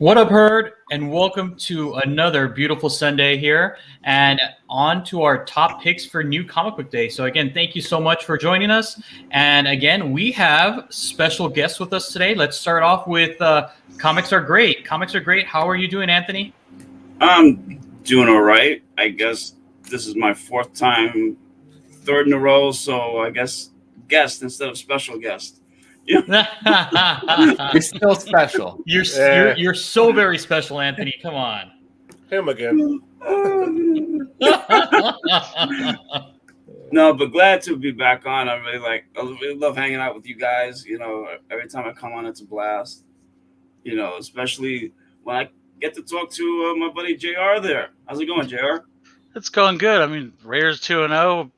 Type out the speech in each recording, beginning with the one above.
What up, Herd, and welcome to another beautiful Sunday here, and on to our top picks for New Comic Book Day. So again, thank you so much for joining us. And again, we have special guests with us today. Let's start off with Comics Are Great. Comics Are Great. How are you doing, Anthony? I'm doing all right. I guess this is my third in a row, so I guess guest instead of special guest. Yeah. You're still special. You're so very special, Anthony. Come on. Him again. No, but glad to be back on. I really love hanging out with you guys. Every time I come on, it's a blast. Especially when I get to talk to my buddy JR there. How's it going, JR? It's going good. I mean, Raiders 2-0,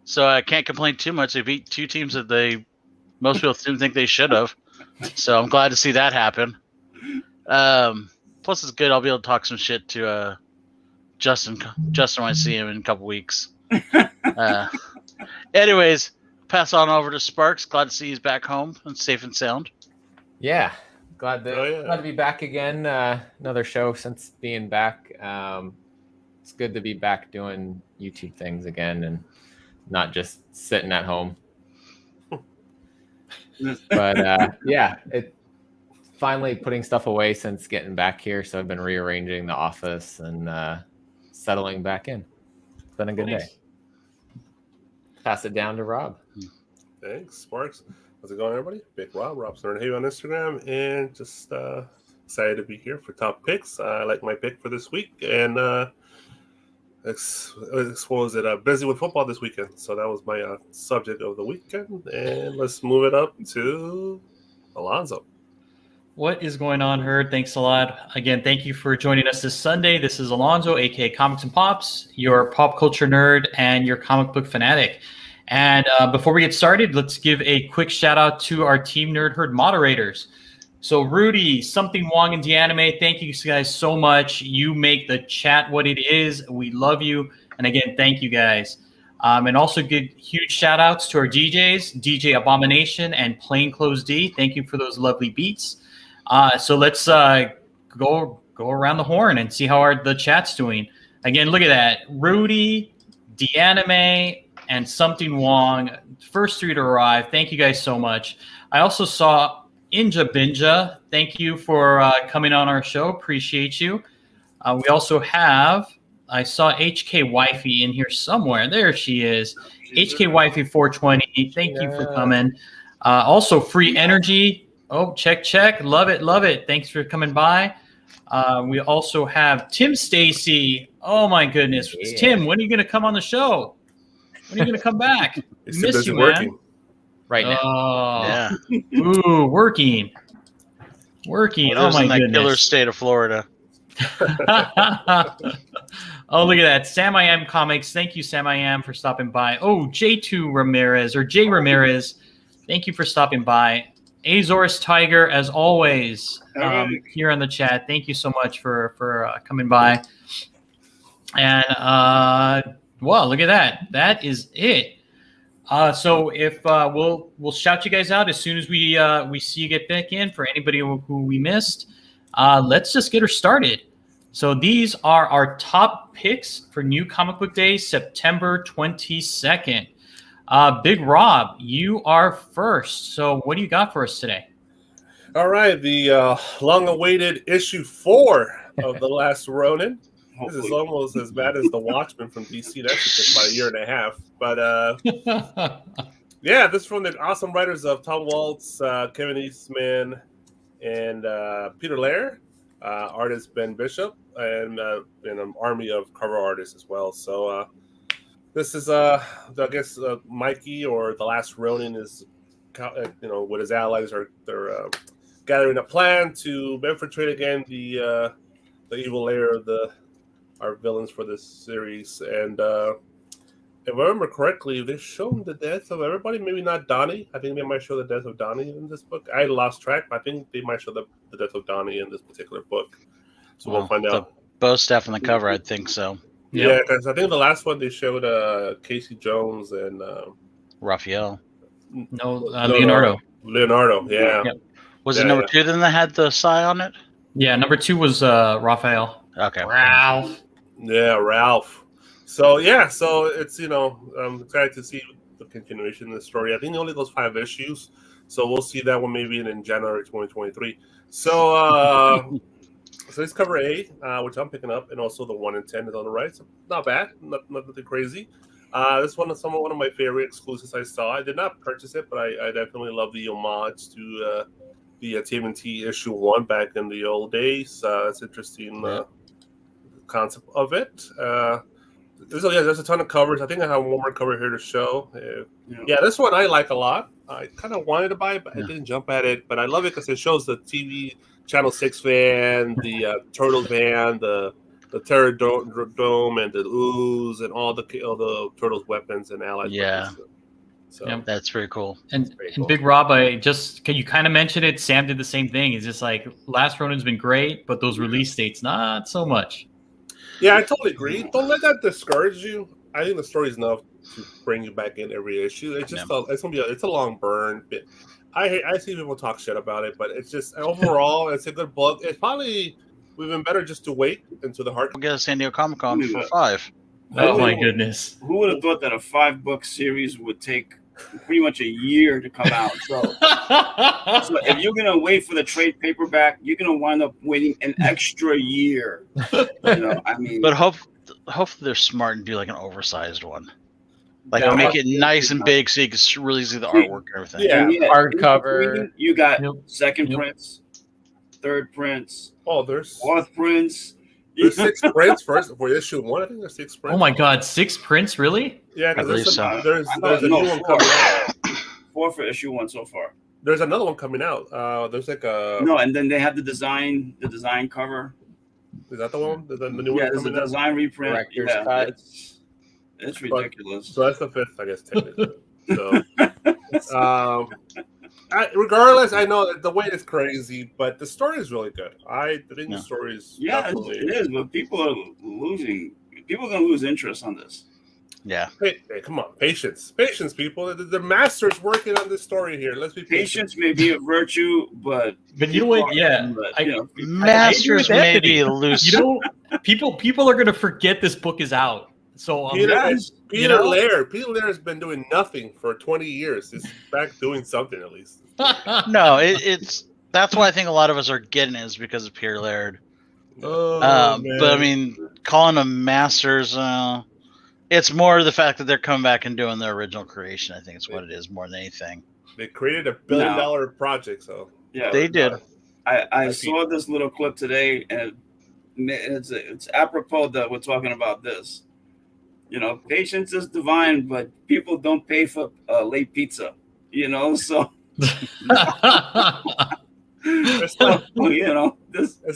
so I can't complain too much. They beat two teams that most people didn't think they should have. So I'm glad to see that happen. Plus, it's good. I'll be able to talk some shit to Justin when I see him in a couple weeks. Anyways, pass on over to Sparks. Glad to see he's back home and safe and sound. Yeah, glad to be back again. Another show since being back. It's good to be back doing YouTube things again and not just sitting at home. But it finally putting stuff away since getting back here. So I've been rearranging the office and settling back in. It's been a good day. Pass it down to Rob. Thanks, Sparks. How's it going, everybody? Big Rob's Nerd Hey on Instagram, and just excited to be here for top picks. I like my pick for this week, and busy with football this weekend, so that was my subject of the weekend. And let's move it up to Alonzo. What is going on, Herd? Thanks a lot. Again, thank you for joining us this Sunday. This is Alonzo, aka Comics and Pops, your pop culture nerd and your comic book fanatic. And before we get started, let's give a quick shout out to our Team Nerd Herd moderators. So Rudy, Something Wong, and Deanime, thank you guys so much. You make the chat what it is. We love you. And again, thank you guys. And also give huge shout outs to our DJs, DJ Abomination and Plainclothes D. Thank you for those lovely beats. So let's go around the horn and see how the chat's doing. Again, look at that. Rudy, Deanime, and Something Wong, first three to arrive. Thank you guys so much. I also saw Inja Binja, thank you for coming on our show. Appreciate you. We also have, I saw HK Wifey in here somewhere. There she is. HK Wifey 420. Thank you for coming. Also, Free Energy. Oh, check. Love it. Thanks for coming by. We also have Tim Stacy. Oh, my goodness. Yeah. Tim, when are you going to come on the show? When are you going to come back? Miss you, man. Right now. Oh, Yeah. Ooh, working. Well, Oh my in that goodness. killer state of Florida. Oh, look at that. Sam I Am Comics. Thank you, Sam I Am, for stopping by. Oh, J2 Ramirez or J Ramirez. Thank you for stopping by. Azorus Tiger, as always, here on the chat. Thank you so much for coming by. And well, look at that. That is it. So if we'll shout you guys out as soon as we see you get back in. For anybody who we missed, let's just get her started. So these are our top picks for New Comic Book Day, September 22nd. Big Rob, you are first. So what do you got for us today? All right, the long-awaited issue 4 of The Last Ronin. This is almost as bad as The Watchmen from DC. That should take about a year and a half. But yeah, this is from the awesome writers of Tom Waltz, Kevin Eastman, and Peter Laird. Artist Ben Bishop, and an army of cover artists as well. So this is, I guess, Mikey, or The Last Ronin, is, with his allies, they're gathering a plan to infiltrate again the evil lair of our villains for this series. And if I remember correctly, they've shown the death of everybody. Maybe not Donnie. I think they might show the death of Donnie in this book. I lost track, but I think they might show the death of Donnie in this particular book. So we'll find out. Both staff on the cover, I think so. Yeah, because I think the last one they showed Casey Jones and Raphael. Leonardo. Leonardo, yeah. Yep. Was it number 2 then that had the Psy on it? Yeah, number 2 was Raphael. Okay. Ralph. Yeah, Ralph. So yeah, so it's I'm excited to see the continuation of the story. I think it only goes 5 issues, so we'll see that one maybe in January 2023. So it's cover A, which I'm picking up, and also the 1 in 10 is on the right. So not bad, nothing crazy. This one is one of my favorite exclusives I saw. I did not purchase it, but I definitely love the homage to the TMNT issue 1 back in the old days. It's interesting concept of it. There's a ton of covers. I think I have one more cover here to show. Yeah, this one I like a lot. I kind of wanted to buy it, but I didn't jump at it. But I love it because it shows the TV Channel 6 van, the Turtles van, the Terror Dome, and the ooze, and all the Turtles weapons and allied weapons. So that's very cool. And Big Rob, can you kind of mention it? Sam did the same thing. It's just like Last Ronin's been great, but those release dates not so much. Yeah, I totally agree. Don't let that discourage you. I think the story's enough to bring you back in every issue. It's just it's a long burn. I see people talk shit about it, but it's just overall it's a good book. It's probably would have been better just to wait until the hard. We'll get a San Diego Comic Con for 5. Oh my goodness! Who would have thought that a 5-book series would take pretty much a year to come out? So if you're gonna wait for the trade paperback, you're gonna wind up waiting an extra year. I mean, but hopefully they're smart and do like an oversized one. Like make it nice and big so you can really see the artwork and everything. Yeah, hardcover. You got second prints, third prints. Oh, there's fourth prints. There's 6 prints first for issue 1. I think there's 6 prints. Oh my God, 6 prints, really? Yeah, because there's a new one coming out. 4 for issue 1 so far. There's another one coming out. There's like a and then they have the design cover. Is that the one? The new one? Yeah, there's a design reprint. Director's cut. It's ridiculous. So that's the 5th, I guess, technically. So, regardless, I know that the weight is crazy, but the story is really good. I think the story is it is, but people are losing. People are gonna lose interest on this. Yeah. Hey, come on, patience, people. The master's working on this story here. Let's be patient. Patience may be a virtue, but you know what? Yeah, masters may be loose. People are gonna forget this book is out. So Peter Laird has been doing nothing for 20 years. He's back doing something at least. No, it's that's why I think a lot of us are getting it is because of Peter Laird. But I mean, calling them masters, it's more the fact that they're coming back and doing their original creation. I think it's what it is more than anything. They created $1 billion project, so yeah, they did. I saw this little clip today, and it's apropos that we're talking about this. Patience is divine, but people don't pay for late pizza. So it's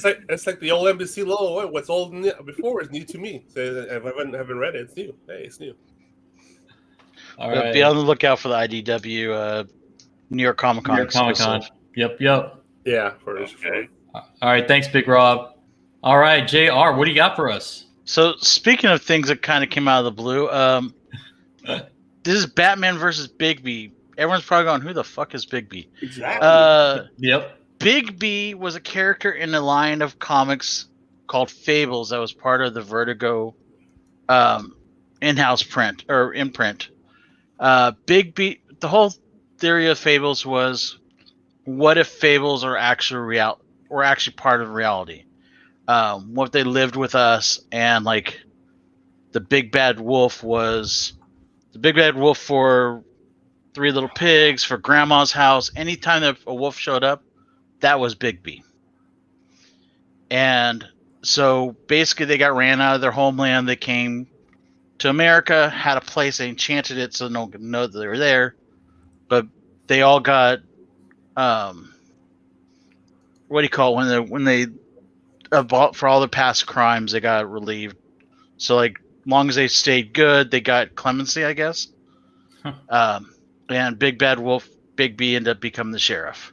like, it's like the old NBC logo. What's old before is new to me. So if I haven't read it, it's new. Hey, it's new. All right. Be on the lookout for the IDW New York Comic Con. Yep. Yeah, for sure. All right, thanks, Big Rob. All right, JR, what do you got for us? So speaking of things that kind of came out of the blue, this is Batman versus Bigby. Everyone's probably going, who the fuck is Bigby? Exactly. Yep. Bigby was a character in a line of comics called Fables that was part of the Vertigo in-house print or imprint. Bigby, the whole theory of Fables was, what if Fables are actually part of reality? What they lived with us, and like the big bad wolf was the big bad wolf for Three Little Pigs, for Grandma's House. Anytime that a wolf showed up, that was Bigby. And so basically they got ran out of their homeland. They came to America, had a place, they enchanted it so no one could know that they were there. But they all got what do you call it when they for all their past crimes, they got relieved. So, like, long as they stayed good, they got clemency, I guess. And Big Bad Wolf, Bigby, ended up becoming the sheriff.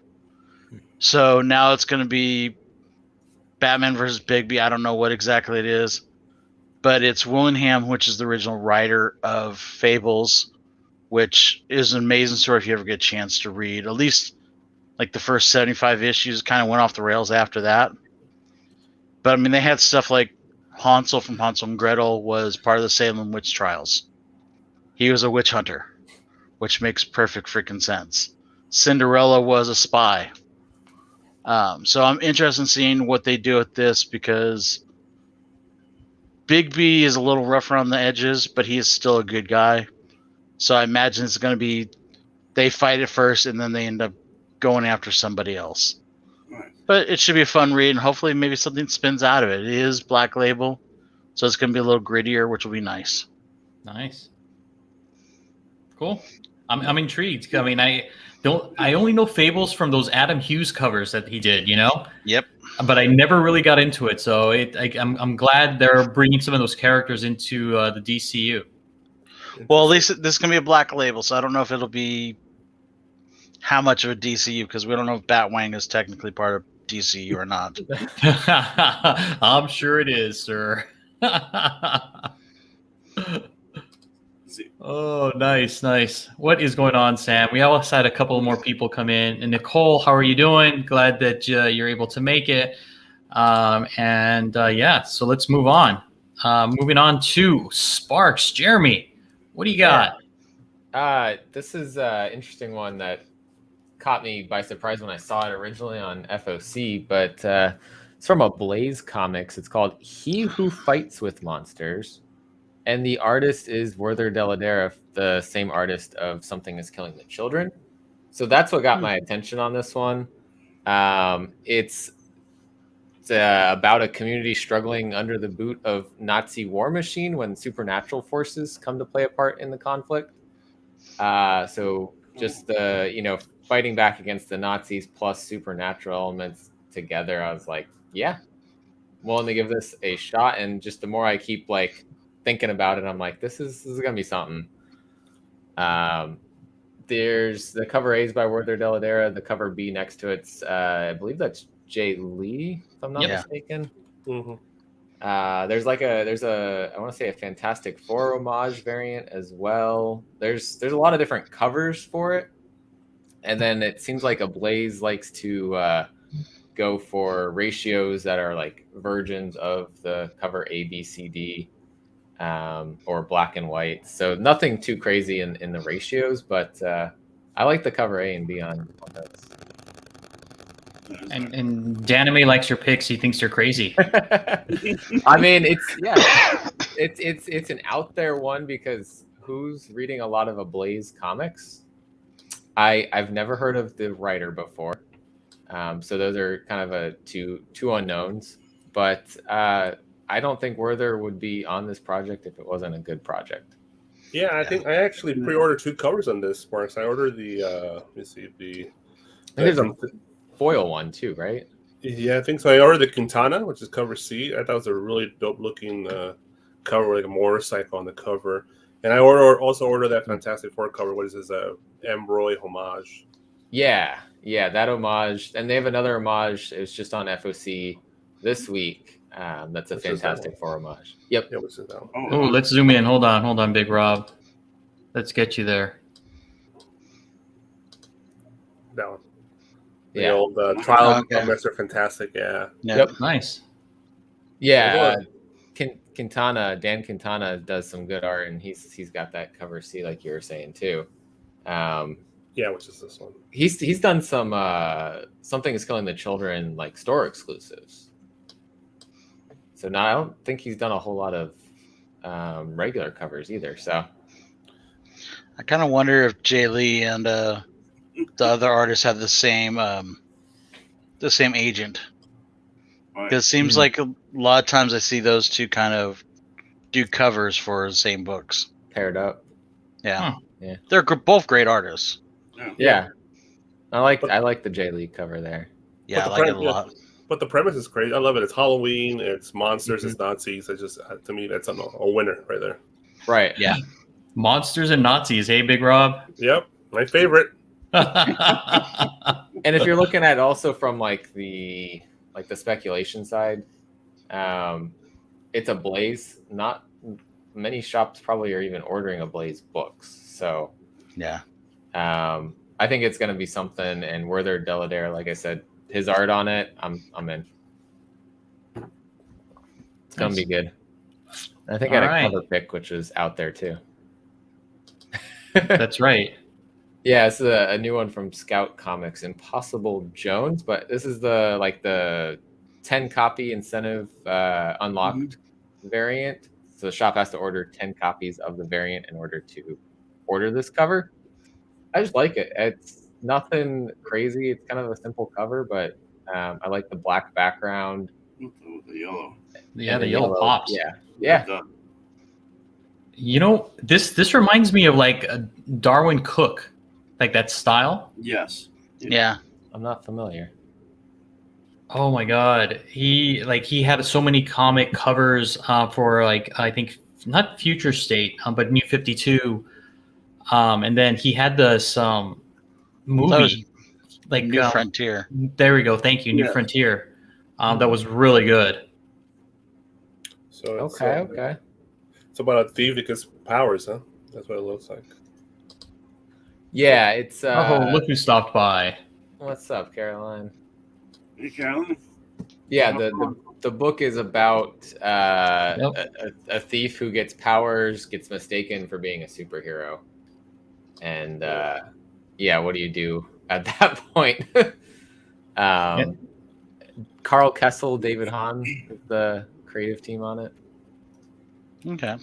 So now it's going to be Batman versus Bigby. I don't know what exactly it is, but it's Willingham, which is the original writer of Fables, which is an amazing story if you ever get a chance to read. At least, like, the first 75 issues kind of went off the rails after that. But I mean, they had stuff like Hansel from Hansel and Gretel was part of the Salem witch trials. He was a witch hunter, which makes perfect freaking sense. Cinderella was a spy. So I'm interested in seeing what they do with this, because Bigby is a little rough around the edges, but he is still a good guy. So I imagine it's going to be they fight it first and then they end up going after somebody else. Right. But it should be a fun read, and hopefully maybe something spins out of it. It is Black Label, so it's going to be a little grittier, which will be nice. Nice. Cool. I'm intrigued. I mean, I only know Fables from those Adam Hughes covers that he did, you know? Yep. But I never really got into it, so I'm glad they're bringing some of those characters into the DCU. Well, at least this is going to be a Black Label, so I don't know if it'll be how much of a DCU, because we don't know if Batwang is technically part of DCU or not. I'm sure it is, sir. Oh, nice. What is going on, Sam? We also had a couple more people come in. And Nicole, how are you doing? Glad that you're able to make it. So let's move on. Moving on to Sparks. Jeremy, what do you got? This is an interesting one that caught me by surprise when I saw it originally on FOC, but it's from a Blaze Comics. It's called He Who Fights with Monsters. And the artist is Werther Dell'Edera, the same artist of Something is Killing the Children. So that's what got my attention on this one. It's about a community struggling under the boot of Nazi war machine when supernatural forces come to play a part in the conflict. So just the, fighting back against the Nazis plus supernatural elements together, I was like, yeah, I'm willing to give this a shot. And just the more I keep thinking about it, I'm like, this is gonna be something. There's the cover A is by Werther Dell'Edera. The cover B next to it's I believe that's Jay Lee, if I'm not mistaken. Mm-hmm. There's I want to say a Fantastic Four homage variant as well. There's a lot of different covers for it, and then it seems like Ablaze likes to go for ratios that are like versions of the cover A, B, C, D. Or black and white. So nothing too crazy in the ratios, but I like the cover A and B on those. And Danime likes your picks. He thinks you're crazy. I mean, it's an out there one, because who's reading a lot of Ablaze comics? I've never heard of the writer before. So those are kind of a two unknowns, but I don't think Werther would be on this project if it wasn't a good project. Yeah, I think I actually pre-ordered 2 covers on this, Sparks. I ordered the let me see, there's a foil one too, right? Yeah, I think so. I ordered the Quintana, which is cover C. I thought it was a really dope looking cover, like a motorcycle on the cover. And I also ordered that Fantastic Four cover, what is this, Ambroy homage. Yeah, that homage. And they have another homage. It was just on FOC this week. That's a Fantastic Four homage. Yep. Yeah, what's that one? Oh, let's zoom in. Hold on, Big Rob. Let's get you there. That one. Yeah. The old trial of Mr. Fantastic. Yeah. Yep. Nice. Yeah. Quintana, Dan Quintana does some good art, and he's got that cover C like you were saying too. Yeah, which is this one? He's done some Something is Killing the Children like store exclusives. So now I don't think he's done a whole lot of regular covers either. So I kind of wonder if Jay Lee and the other artists have the same agent. Because it seems like a lot of times I see those two kind of do covers for the same books. Paired up. Yeah. Huh. Yeah. They're both great artists. Yeah. I like the Jay Lee cover there. Yeah, I like it a lot. But the premise is crazy. I love it. It's Halloween. It's monsters. It's Nazis. It's just, to me, that's a winner right there. Right. Yeah. Monsters and Nazis, hey, Big Rob? Yep. My favorite. And if you're looking at also from the speculation side, it's a Blaze. Not many shops probably are even ordering a Blaze books. So yeah, I think it's going to be something. And Werther Dell'Edera, like I said, his art on it, I'm in. It's gonna be good. I think All I had right. a cover pick, which is out there too. That's right. Yeah, it's a new one from Scout Comics, Impossible Jones. But this is the 10 copy incentive unlocked variant. So the shop has to order 10 copies of the variant in order to order this cover. I just like it. It's nothing crazy. It's kind of a simple cover, but I like the black background. With the yellow. Yeah, and the yellow pops. Yeah. You know, this reminds me of like a Darwin Cook, like that style. Yes. Yeah. I'm not familiar. Oh my God, he had so many comic covers for like I think not Future State, but New 52, and then he had this That movie was like New Frontier. There we go. Thank you, New Yeah. Frontier. That was really good. So it's, Okay. It's about a thief that gets powers, huh? That's what it looks like. Yeah, it's Oh, look who stopped by. what's up, Caroline? Hey, Carolyn. Yeah, the book is about a thief who gets powers, gets mistaken for being a superhero, and what do you do at that point? Carl Kessel, David Hahn is the creative team on it. Okay.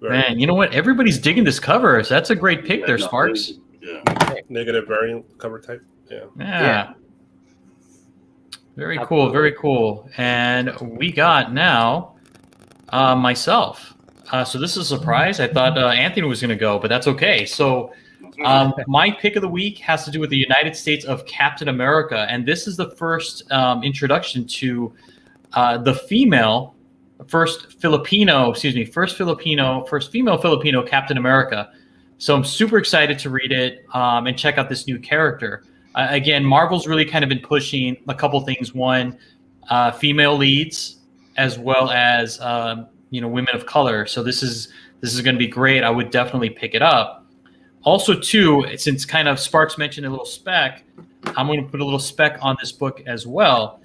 Man, you know what? Everybody's digging this cover. So that's a great pick there, no, Sparks. Yeah. Negative variant cover type. Yeah. Yeah. Very cool. Very cool. And we got now myself. So this is a surprise. I thought Anthony was going to go, but that's okay. So my pick of the week has to do with the United States of Captain America. And this is the first introduction to the first female Filipino Captain America. So I'm super excited to read it and check out this new character. Again, Marvel's really kind of been pushing a couple things. One, female leads, as well as women of color. So this is going to be great. I would definitely pick it up. Also, too, since kind of Sparks mentioned a little spec, I'm going to put a little spec on this book as well.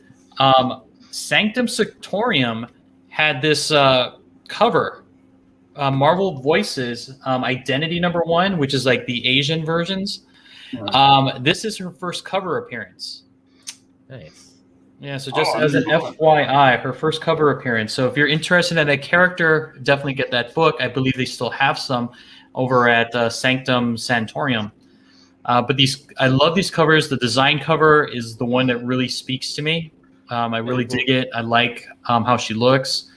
Sanctum Sanctorum had this cover. Marvel Voices Identity #1, which is like the Asian versions. This is her first cover appearance. Nice. Yeah, so just as an FYI, her first cover appearance. So if you're interested in that character, definitely get that book. I believe they still have some over at Sanctum Sanctorum. But I love these covers. The design cover is the one that really speaks to me. I really dig it. I like how she looks.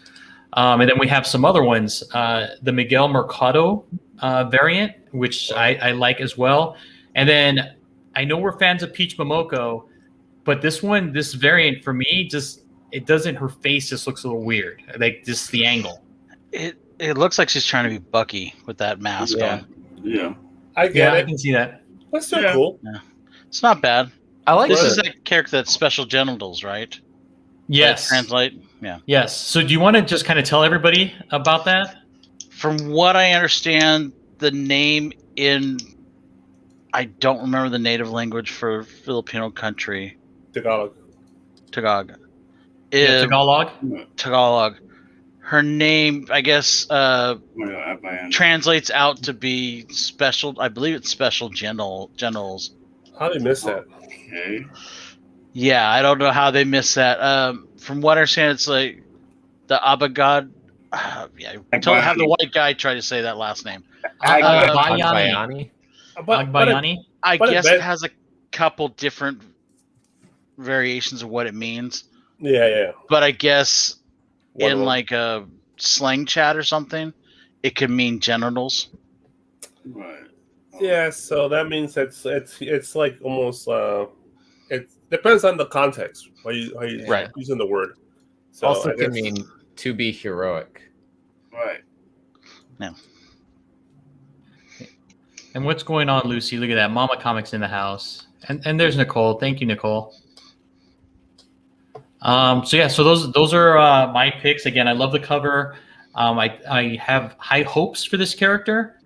And then we have some other ones. The Miguel Mercado variant, which I like as well. And then I know we're fans of Peach Momoko, but this variant for me, her face just looks a little weird. Like just the angle. It looks like she's trying to be Bucky with that mask on. Yeah. I get I it. can see that. That's still cool. Yeah. It's not bad. I like This it. is that character that's special genitals, right? Yes. Translate. Yeah. Yes. So do you want to just kind of tell everybody about that? From what I understand, the name I don't remember the native language for Filipino country. Tagalog. Tagalog. Tagalog. Her name, I guess, translates out to be special. I believe it's special generals. How did I miss that? Okay. Yeah, I don't know how they missed that. From what I understand, it's like the Abagad. Have the white guy try to say that last name. Agbayani. Agbayani. I guess it has a couple different variations of what it means. Yeah. But I guess in One. like a slang chat or something, it could mean genitals. Right. Yeah, so that means it's like almost it depends on the context. How you Right. using the word. So Also I can guess- mean to be heroic. Right. And what's going on, Lucy? Look at that. Mama Comics in the house. And there's Nicole. Thank you, Nicole. So those are my picks. Again, I love the cover. I have high hopes for this character.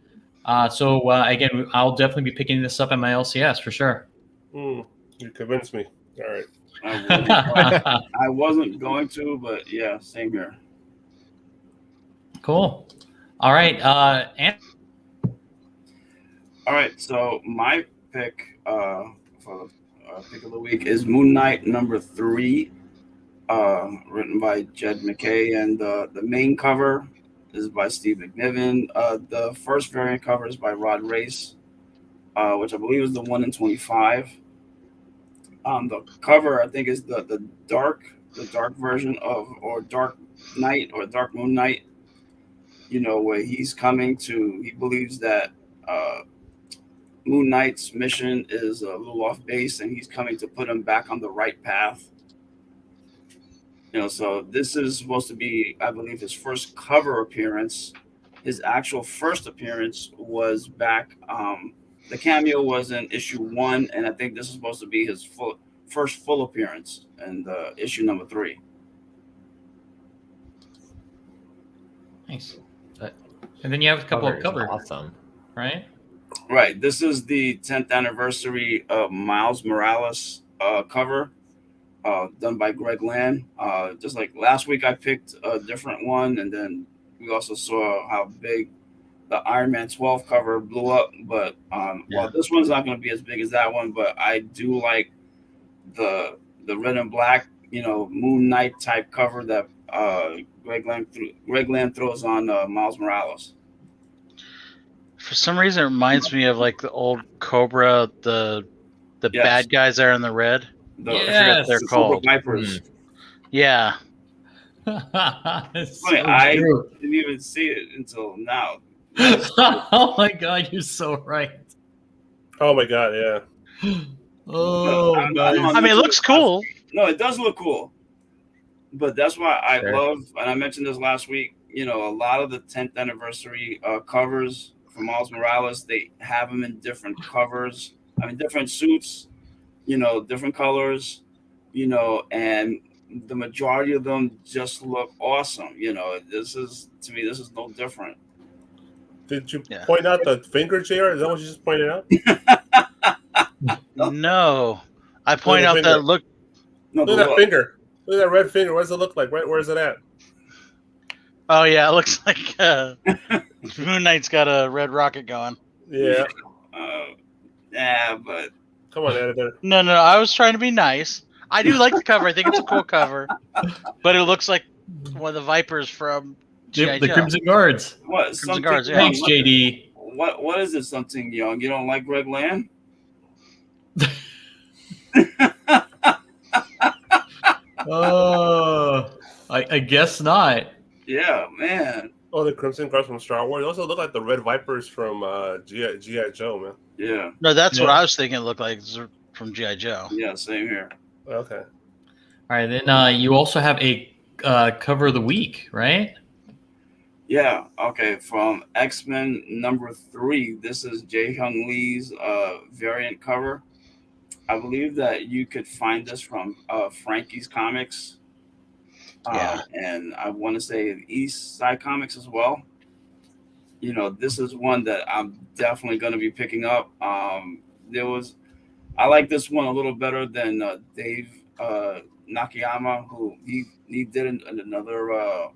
Again, I'll definitely be picking this up at my LCS for sure. You convinced me. All right. I wasn't going to, but yeah, same here. Cool. All right. And All right, so my pick for the pick of the week is Moon Knight #3, written by Jed McKay, and the main cover is by Steve McNiven. The first variant cover is by Rod Race, which I believe is the 1 in 25. The cover I think is the dark version of or Dark Knight or Dark Moon Knight. Where he believes that Moon Knight's mission is a little off base, and he's coming to put him back on the right path. So this is supposed to be, I believe, his first cover appearance. His actual first appearance was back. The cameo was in issue 1, and I think this is supposed to be his first full appearance in issue #3. nice. And then you have a couple of Cover is covers, awesome. right? Right. This is the 10th anniversary of Miles Morales cover, done by Greg Land. Just like last week, I picked a different one, and then we also saw how big the Iron Man 12 cover blew up. But while this one's not going to be as big as that one, but I do like the red and black, Moon Knight type cover that Greg Land throws on Miles Morales. For some reason, it reminds me of like the old Cobra, the Yes. bad guys there in the red. I forget what they're The called. Cobra Vipers. Yeah. It's Funny, so I true. didn't even see it until now. Oh my god, you're so right. Oh my god, yeah. Oh, I nice. I mean, it looks cool. No, it does look cool. But that's why I Sure. love, and I mentioned this last week, a lot of the 10th anniversary covers for Miles Morales, they have them in different covers. I mean, different suits, different colors, and the majority of them just look awesome. This is no different. Did you Yeah. point out the finger, JR? Is that what you just pointed out? No. I point out finger. that look. No, Look at that finger. Look at that red finger. What does it look like? Where's it at? Oh yeah, it looks like Moon Knight's got a red rocket going. Yeah. But Come on, editor. No, I was trying to be nice. I do like the cover. I think it's a cool cover, but it looks like one of the Vipers from G.I. The Joe. Crimson Guards. what? Crimson Something Guards, yeah. Thanks, JD. What is it? Something young? You don't like Greg Land? I guess not. Yeah, man. Oh, the Crimson Guards from Star Wars. They also look like the Red Vipers from G.I. Joe, man. Yeah, No, that's what Yeah. I was thinking it looked like. It's from G.I. Joe. yeah. Same here. Okay. All right, then you also have a cover of the week, right? Yeah. Okay. From X-Men #3, this is Jae Hyung Lee's variant cover. I believe that you could find this from Frankie's Comics. Yeah. And I want to say East Side Comics as well. This is one that I'm definitely going to be picking up. I like this one a little better than Dave Nakayama, who he did another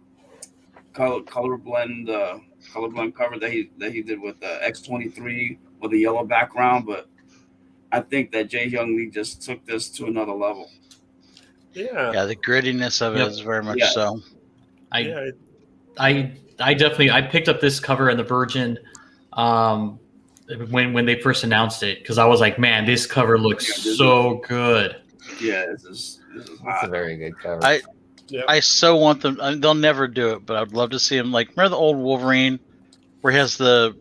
color blend cover that he did with X-23 with a yellow background. But I think that Jae Hyung Lee just took this to another level. Yeah. Yeah, the grittiness of it is very much Yeah. so. Yeah. I definitely picked up this cover in the Virgin when they first announced it, because I was like, man, this cover looks so good. Yeah, this is That's a hot. very good cover. I so want them. I mean, they'll never do it, but I'd love to see him. Like, remember the old Wolverine, where he has the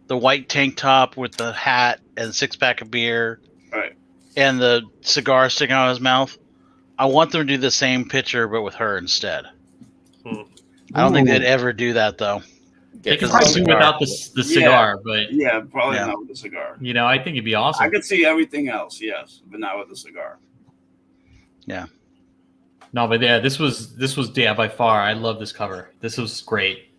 white tank top with the hat and 6-pack of beer, Right. and the cigar sticking out of his mouth. I want them to do the same picture, but with her instead. I don't think they'd ever do that though. They could Because probably the do cigar. without the cigar, but Yeah, probably Yeah. not with the cigar. I think it'd be awesome. I could see everything else, yes, but not with the cigar. No, but yeah, this was by far. I love this cover. This was great.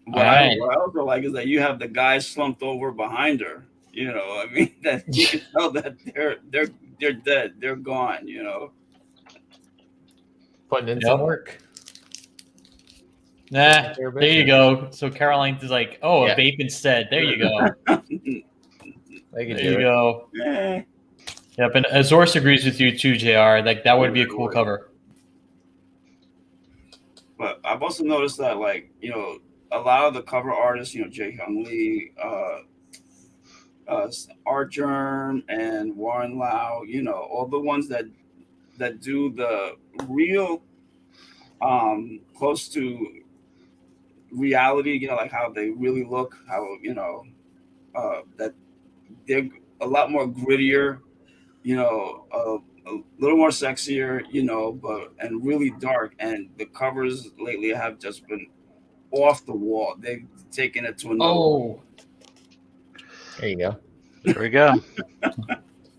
What Alright. I also like is that you have the guy slumped over behind her. I mean, that you can tell that they're dead, they're gone. Putting in some work. Nah, there you go. So Caroline is like, oh, Yeah. a vape instead. There you go. They could There do you it. go. Eh. Yep, and Azorus agrees with you too, JR. Like that would be a cool cover. But I've also noticed that, like, a lot of the cover artists, Jae Hyung Lee, Art Germ, and Warren Lau, all the ones that do the real close to reality, like how they really look, how that they're a lot more grittier, a little more sexier, and really dark. And the covers lately have just been off the wall. They've taken it to another. Oh, There you go. There we go.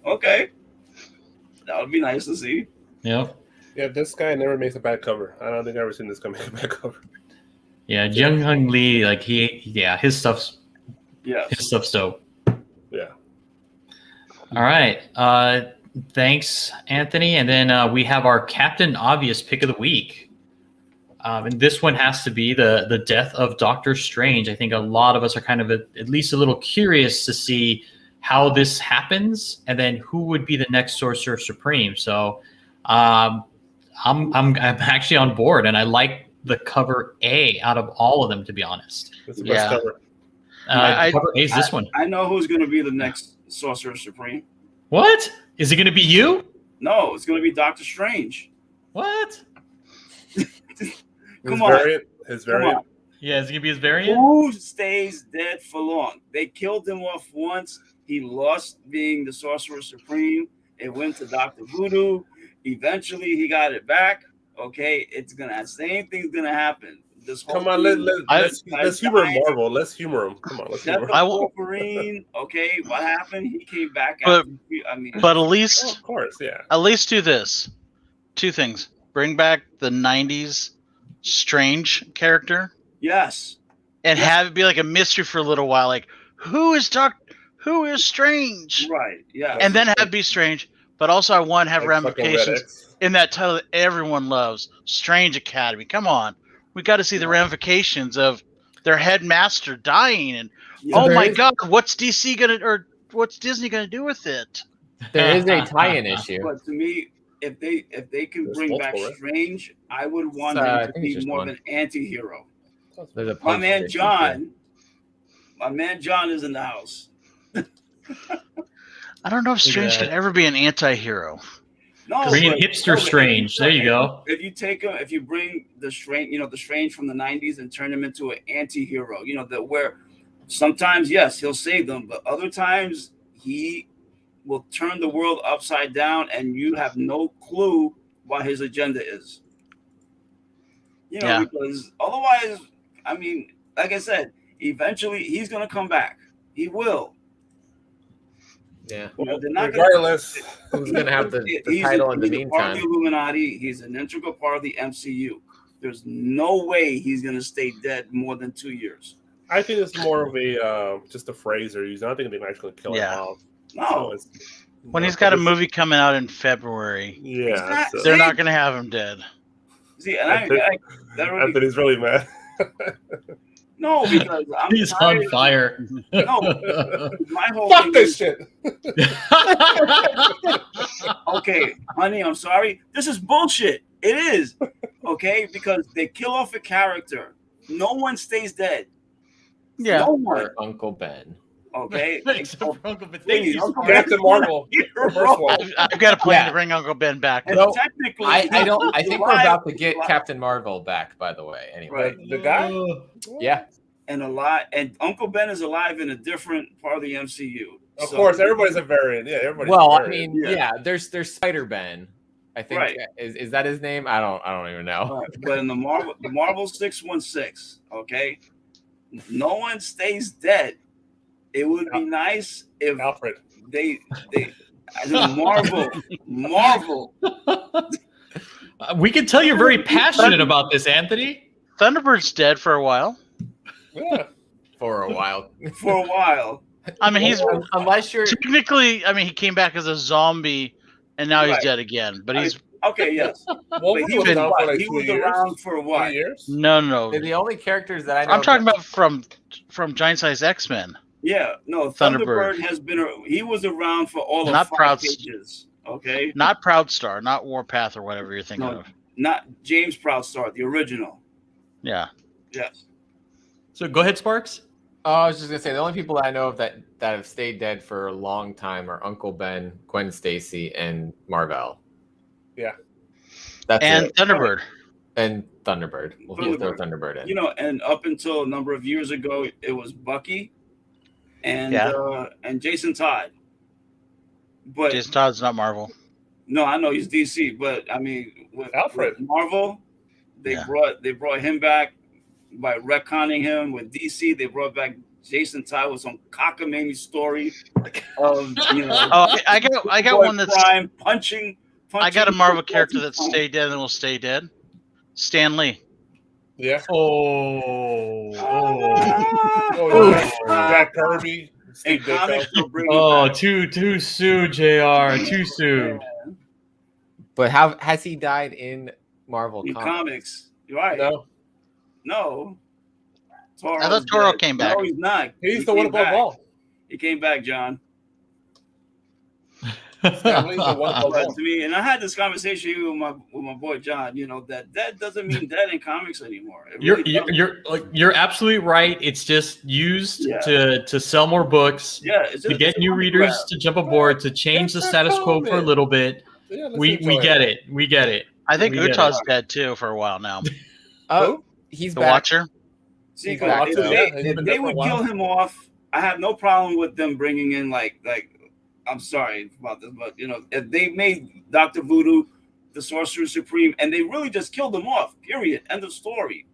Okay, that would be nice to see. yep. Yeah, this guy never makes a bad cover. I don't think I've ever seen this guy make a bad cover. Yeah, Jung Hung Lee, like his stuff's Yes. dope. Yeah. All right. Thanks, Anthony. And then we have our Captain Obvious pick of the week. And this one has to be the death of Doctor Strange. I think a lot of us are kind of at least a little curious to see how this happens, and then who would be the next Sorcerer Supreme. So I'm actually on board, and I like the cover A out of all of them, to be honest. It's the best Yeah. cover. Cover A is this one. I know who's going to be the next Sorcerer Supreme. What? Is it going to be you? No, it's going to be Doctor Strange. What? Come on. His Come variant. on. Yeah, is it going to be his variant? Who stays dead for long? They killed him off once. He lost being the Sorcerer Supreme. It went to Dr. Voodoo. Eventually, he got it back. Okay, same thing's gonna happen. This whole Come on, let's humor Marvel. Let's humor him. Come on, let's Death humor of him. Wolverine. Okay, what happened? He came back. But- After, But at Oh, least of course, yeah. do this. Two things. Bring back the 90s Strange character yes, and have it be like a mystery for a little while. Like, who is Strange? right, yeah, And then have it be Strange. But also I want to have Like ramifications Psycho in that title that everyone loves. Strange Academy. Come on. We got to see the ramifications of their headmaster dying. And Yeah. oh there my is- God, what's Disney going to do with it? There is a tie-in issue. But to me, if they can There's bring back multiple, right? Strange, I would want I him to think it's be just more one. of an anti-hero. There's a My man post-issue. John is in the house. I don't know if Strange that. can ever be an anti-hero. No, Bring in but- hipster no, but Strange. There you go. If you take him, if you bring the Strange from the '90s and turn him into an anti-hero, where sometimes yes he'll save them, but other times he will turn the world upside down, and you have no clue what his agenda is. Yeah. Because otherwise, I mean, like I said, eventually he's gonna come back. He will. Yeah. They're not Regardless, Who's gonna have the He's title in the he's a part of meantime? the Illuminati. He's an integral part of the MCU. There's no way he's going to stay dead more than 2 years. I think it's more of a just a phrase they're using. I don't think they're actually killing Yeah. him off. No, So it's- When he's got a movie coming out in February, Yeah. Exactly. So they're not going to have him dead. see, and I that really, Anthony's really mad. no, because I'm He's on tired. fire. No, my whole Fuck thing this is, shit. okay, honey, I'm sorry. This is bullshit. It is, okay, because they kill off a character. No one stays dead. Yeah. No one. Or Uncle Ben. Okay. Except for Uncle Ben. Please, He's Uncle fire. Captain Marvel. You're The first wrong. one. I've got a plan Yeah. to bring Uncle Ben back. And No, technically, I don't. I think we're alive- about to get alive. Captain Marvel back. By the way, anyway. Right. The guy? Yeah. And Uncle Ben is alive in a different part of the MCU. Of So- cour's everybody's a variant. Yeah, everybody's Well, a I variant. mean, Yeah. yeah. There's Spider Ben. I think Right. is that his name? I don't even know. Right. But in the Marvel 616, okay, no one stays dead. It would be nice if Alfred. they as in Marvel. We can tell you're very passionate about this, Anthony. Thunderbird's dead for a while. Yeah. For a while. For a while. I mean, he's Unless you're technically, he came back as a zombie and now he's Right. dead again. But he's Okay, yes. Wolverine he was was around for like he 2 was years. around for 3 what? years? No. They're the only characters that I know. I'm talking about from Giant Size X-Men. Yeah, no. Thunderbird. Thunderbird has been. He was around for all of Not 5 pages. Okay. Not Proudstar, not Warpath or whatever you're thinking No, of. not James Proudstar, the original. Yeah. Yes. So go ahead, Sparks. Oh, I was just gonna say the only people that I know of that have stayed dead for a long time are Uncle Ben, Gwen Stacy, and Marvel. Yeah. That's And it. Thunderbird. And Thunderbird. We'll throw Thunderbird in. You know, and up until a number of years ago, it was Bucky and Jason Todd. But Jason Todd's not Marvel. no, I know he's DC, but I mean, with Alfred. Marvel, they brought him back by retconning him. With DC, they brought back Jason Todd with some cockamamie story of Oh, I got one that's crime punching. I got a Marvel character that stayed dead and will stay dead. Stan Lee. Yeah. Oh. Jack Kirby. And Steve Ditko. comics will bring Oh, it back. too soon, JR. Too soon. But how has he died in Marvel In comics? comics, you're right. No. Toro's I thought Toro dead. came back. No, he's not. He's He the one came above back. all. He came back, John. Stan Lee's the one above But all. to me, and I had this conversation with my boy John. You know that doesn't mean dead in comics anymore. It really doesn't. You're absolutely right. It's just used to sell more books, it's to just get new readers to jump aboard, to change the status quo for a little bit. Yeah, let's We enjoy get it. We get it. I think We get Utah's it. dead too for a while now. Oh, he's The back. Watcher. See, He's back, if though. they, He's if been they there for a would while. kill him off, I have no problem with them bringing in like I'm sorry about this, but if they made Dr. Voodoo the Sorcerer Supreme and they really just killed him off, period, end of story,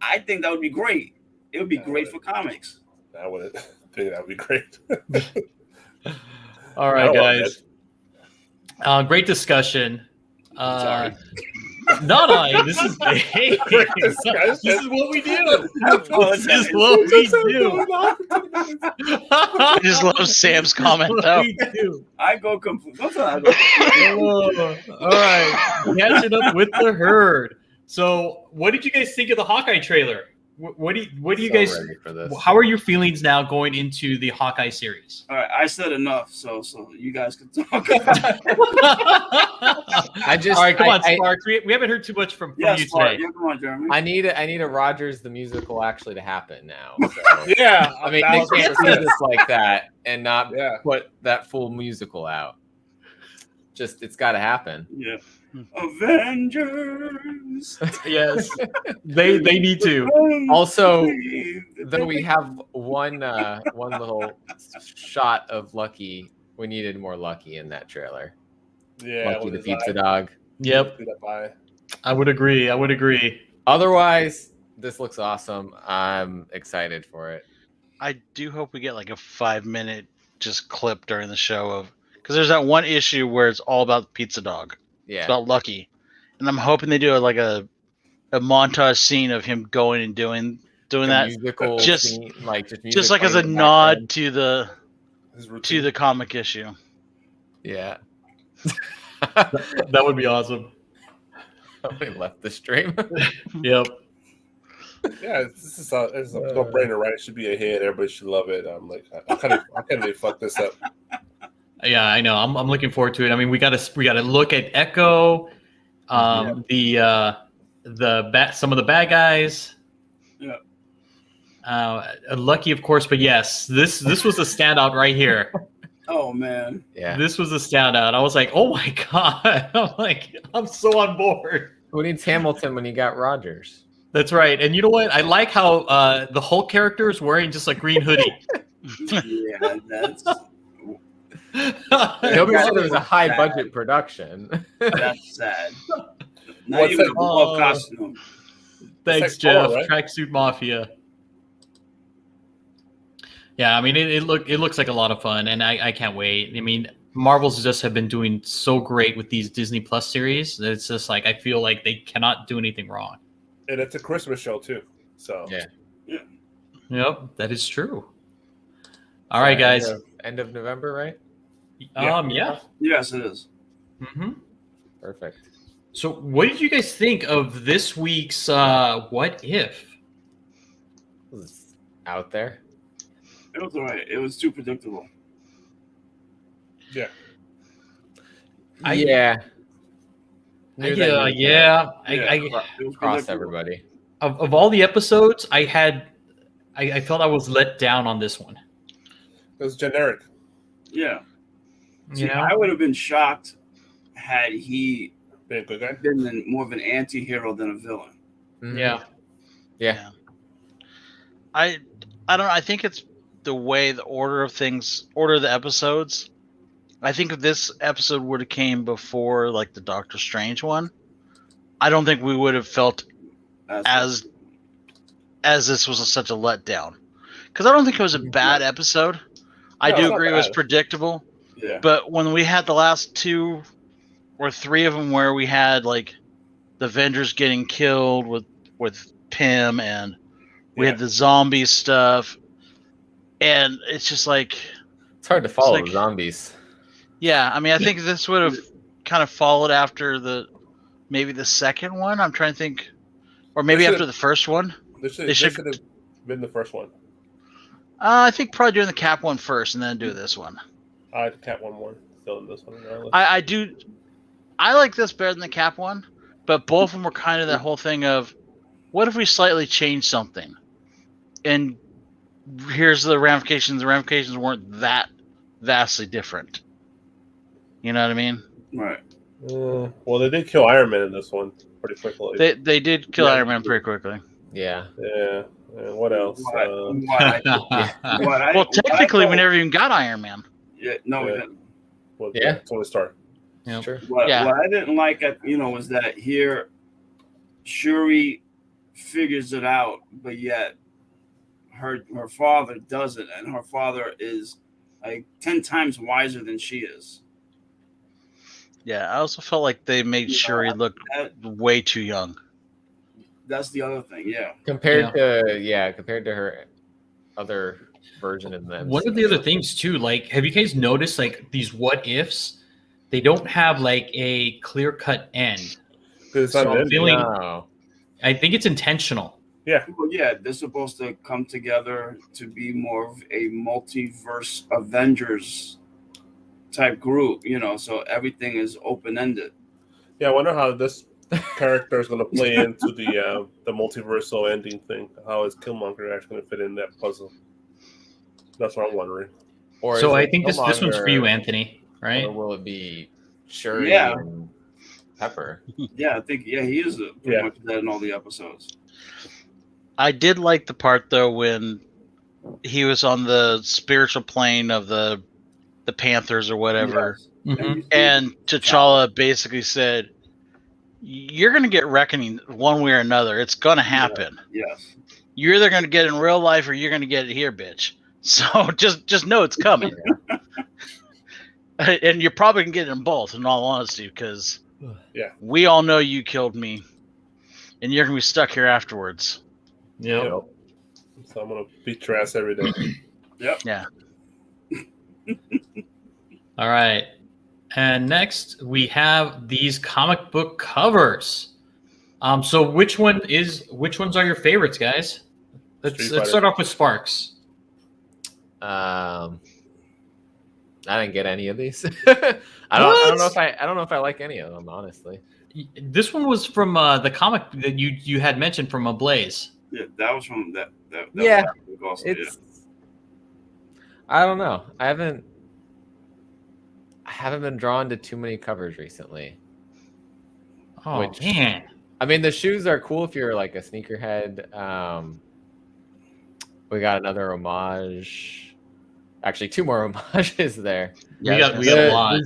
I think that would be great. It would be great for comics. I would think that would be great. All right, guys. Great discussion. Sorry. No. This is hey, this is what we do. This is what we do. I just love Sam's comment though. We do. I go complete. Sometimes I go All right, catching up with the herd. So, what did you guys think of the Hawkeye trailer? What do you guys? Ready for this. How are your feelings now going into the Hawkeye series? All right, I said enough, so you guys can talk. All right, come on, I- Sparks. We haven't heard too much from Yes, you Mark, today. yeah, come on, Jeremy. I need a Rogers the musical actually to happen now. So. Yeah, I mean, they can't do this like that and not Yeah. put that full musical out. Just it's got to happen. Yeah. Avengers. Yes, they need to. Also, though we have one little shot of Lucky, we needed more Lucky in that trailer. Yeah, Lucky with the his pizza eye. dog. Yep, Do that by- I would agree. Otherwise, this looks awesome. I'm excited for it. I do hope we get like a 5-minute just clip during the show of because there's that one issue where it's all about the pizza dog. It's Yeah. about Lucky, and I'm hoping they do like a montage scene of him going and doing that, musical just- scene, like just just like as a playing in the nod background. to the his routine. comic issue. Yeah. That would be awesome. We left the stream. Yep. Yeah, this is it's a no-brainer, right? It should be a hit. Everybody should love it. I'm like, how can they fuck this up? Yeah, I know. I'm looking forward to it. I mean, we got to look at Echo, some of the bad guys. Yeah. Lucky, of course, but yes, this was a standout right here. Oh man. Yeah. This was a standout. I was like, oh my god! I'm so on board. Who needs Hamilton when you got Rogers? That's right. And you know what? I like how the Hulk character is wearing just a green hoodie. Yeah, that's Nobody said it was a high budget production. sad. Not What's even that? a ball costume. Thanks, It's like Jeff. color, right? Tracksuit Mafia. Yeah, I mean, it looks like a lot of fun, and I can't wait. I mean, Marvel's just have been doing so great with these Disney Plus series that it's just like I feel like they cannot do anything wrong. And it's a Christmas show too. So Yeah. Yep, that is true. All right, guys. End of November, right? Yeah. Yes, it is. Mm-hmm. Perfect. So, what did you guys think of this week's What If? It was out there. It was alright. It was too predictable. Yeah. Yeah. Knew that he was Yeah. It was cross predictable. everybody. Of all the episodes, I felt I was let down on this one. It was generic. Yeah. You See, know, I would have been shocked had he Being a good guy. been more of an anti-hero than a villain. Mhm. yeah. I don't know. I think it's the way the order of the episodes. I think if this episode would have came before like the Doctor Strange one, I don't think we would have felt as this was such a letdown. Because I don't think it was a bad episode. I No, do it's not agree it was bad. predictable. Yeah. But when we had the last 2 or 3 of them where we had like the Avengers getting killed with Pym, and we had the zombie stuff, and it's just like, It's hard to follow like- the zombies. yeah, I mean, I think this would have kind of followed after maybe the second one. I'm trying to think, or maybe This after is- the first one. This should have been the first one. I think probably doing the Cap one first and then do this one. I had the Cat one more. Still in this one. Regardless. I do. I like this better than the Cap one, but both of them were kind of that whole thing of, what if we slightly change something? And here's the ramifications. The ramifications weren't that vastly different. You know what I mean? Right. Well, they did kill Iron Man in this one pretty quickly. They did kill Iron Man pretty quickly. Yeah. Yeah. And what else? Well, technically, we never even got Iron Man. Yeah, no, we Yeah. didn't. Yeah. Tony Stark. Yep. Sure. What Yeah. I didn't like, was that here Shuri figures it out, but yet her father doesn't, and her father is like 10 times wiser than she is. Yeah, I also felt like they made Shuri look way too young. That's the other thing, yeah. Compared to her other version in the One of the other things too, like, have you guys noticed like these what ifs? They don't have like a clear cut end. It's So not I'm an ending. feeling- No. I think it's intentional. Well, yeah, they're supposed to come together to be more of a multiverse Avengers type group, so everything is open ended. Yeah, I wonder how this character is going to play into the multiversal ending thing. How is Killmonger actually going to fit in that puzzle? That's what I'm wondering. Or So is I it think this one's for you, Killmonger, Anthony, right? Or will it be Shuri Yeah. and Pepper? Yeah, I think he is pretty much that in all the episodes. I did like the part though when he was on the spiritual plane of the Panthers or whatever, Yes. Mhm. and T'Challa basically said, "You're going to get reckoning one way or another. It's going to happen. Yes. You're either going to get it in real life or you're going to get it here, bitch. So just know it's coming." And you're probably going to get it in both, in all honesty, because we all know you killed me, and you're going to be stuck here afterwards. Yep. You know? So I'm going to beat your ass every day. Yep. Yeah. All right. And next we have these comic book covers. So which ones are your favorites, guys? Let's start off with Sparks. I didn't get any of these. I don't know if I like any of them, honestly. This one was from the comic that you had mentioned from Blaze. Yeah, that was from that Yeah, was also, It's. I don't know. I haven't been drawn to too many covers recently. Oh man. I mean, the shoes are cool if you're like a sneakerhead. We got another homage. Actually, 2 more homages there. We got a lot. The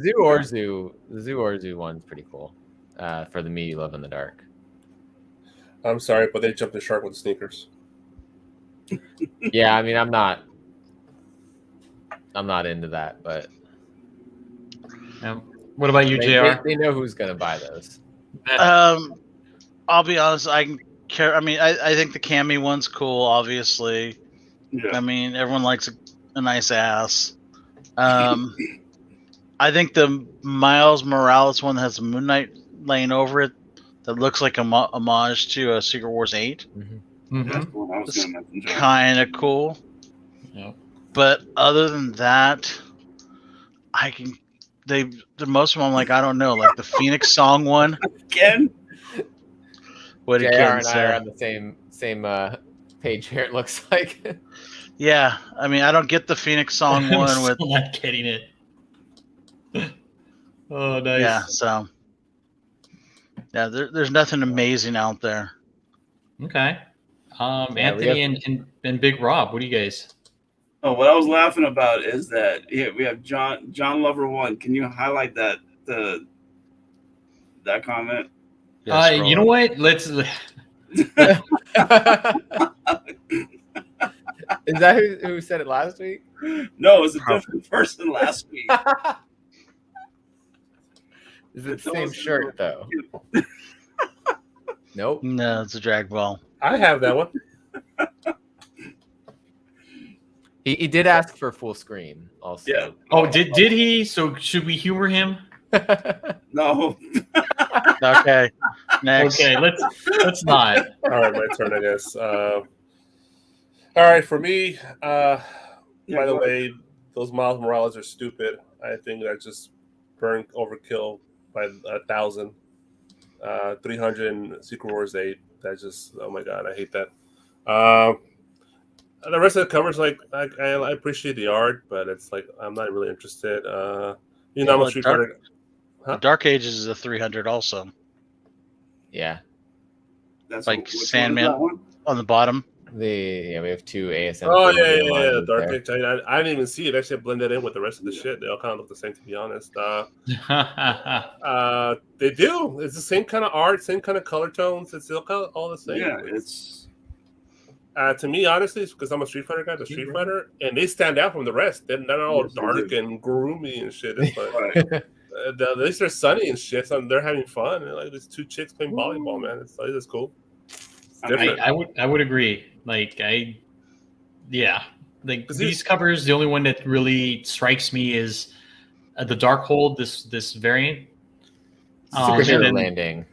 Zoo Orzu one's pretty cool. For the Me You Love in the Dark. I'm sorry, but they jumped the shark with sneakers. Yeah, I mean, I'm not into that, but what about you, JR? They know who's gonna buy those. I'll be honest. I think the Cammy one's cool. Obviously, Yeah. I mean, everyone likes a nice ass. I think the Miles Morales one that has a Moon Knight laying over it that looks like a homage to Secret Wars 8. Mm-hmm. That's cool. I was It's gonna mention. kind of cool. Yep. But other than that, the most of them, I'm like, I don't know, like the Phoenix Song one. Again? What did JR Ken and I say? are on the same page here. It looks like. Yeah, I mean, I don't get the Phoenix Song I'm one still with. not getting it. Oh, nice. Yeah, so yeah, there's nothing amazing out there. Okay. Yeah, we Anthony and Big Rob, what do you guys? Oh, what I was laughing about is that we have John Lover 1. Can you highlight that comment? Yeah, You know what? Let's. Is that who said it last week? No, it was a different person last week. Is it the same shirt though? Nope. No, it's a drag ball. I have that one. He did ask for full screen also. Yeah. Oh, did he? So should we humor him? No. Okay, next. Okay, let's not. All right, my turn, I guess. All right, for me, by the way, those Miles Morales are stupid. I think that's just burn overkill by 1,000. 300 in Secret Wars 8. That's just, oh my god, I hate that. The rest of the covers, like, I appreciate the art, but it's like I'm not really interested. I'm a Street Fighter. Huh? Dark Ages is a 300 also. Yeah. That's Like which one is Sandman. that one? On the bottom. We have two ASM. Oh yeah, Dark there. Age. I didn't even see it. Actually, I blended in with the rest of the shit. They all kind of look the same, to be honest. They do. It's the same kind of art, same kind of color tones. It's still kind of all the same. Yeah, it's to me, honestly, it's because I'm a Street Fighter guy, the Street Fighter, and they stand out from the rest. They're not all dark and gloomy and shit. It's like, right. at least they're sunny and shit. So they're having fun. And like, there's two chicks playing volleyball, man. It's cool. It's different. I would agree. Like these covers, the only one that really strikes me is the Darkhold, this variant, Superhero Landing,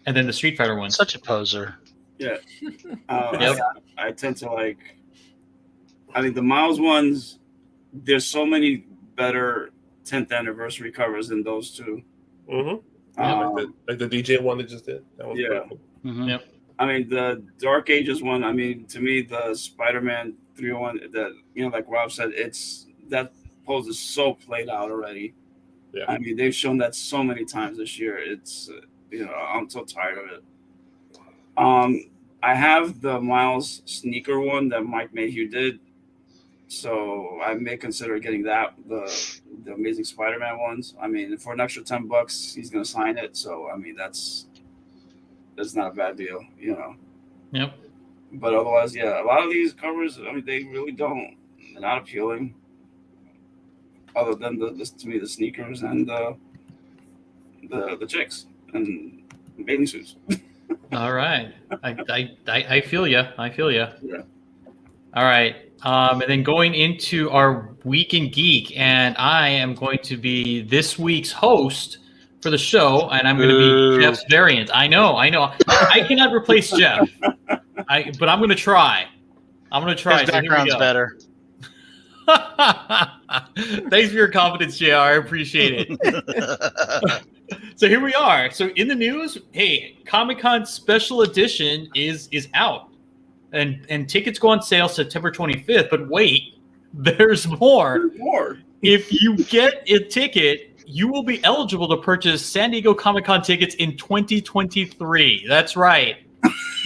and then the Street Fighter one. Such a poser. Yeah. Yep. I tend to like. I think the Miles ones. There's so many better 10th anniversary covers than those two. Mm-hmm. Like the DJ one they just did. That one's pretty cool. Mm-hmm. Yep. I mean, the Dark Ages one. I mean, to me, the Spider-Man 301. That like Rob said, that pose is so played out already. Yeah. I mean, they've shown that so many times this year. It's I'm so tired of it. I have the Miles sneaker one that Mike Mayhew did, so I may consider getting that the Amazing Spider-Man ones. I mean, for an extra $10, he's gonna sign it. So I mean, that's not a bad deal, Yep. But otherwise, yeah, a lot of these covers, I mean, they really don't. They're not appealing. Other than to me, the sneakers and the chicks and bathing suits. All right. I feel you. Yeah. All right. And then going into our Week in Geek, and I am going to be this week's host for the show, and I'm going to be Jeff's variant. I know. I cannot replace Jeff, but I'm going to try. His background's better. Thanks for your confidence, JR. I appreciate it. So here we are. So in the news, hey, Comic-Con Special Edition is out. And tickets go on sale September 25th. But wait, there's more. If you get a ticket, you will be eligible to purchase San Diego Comic-Con tickets in 2023. That's right.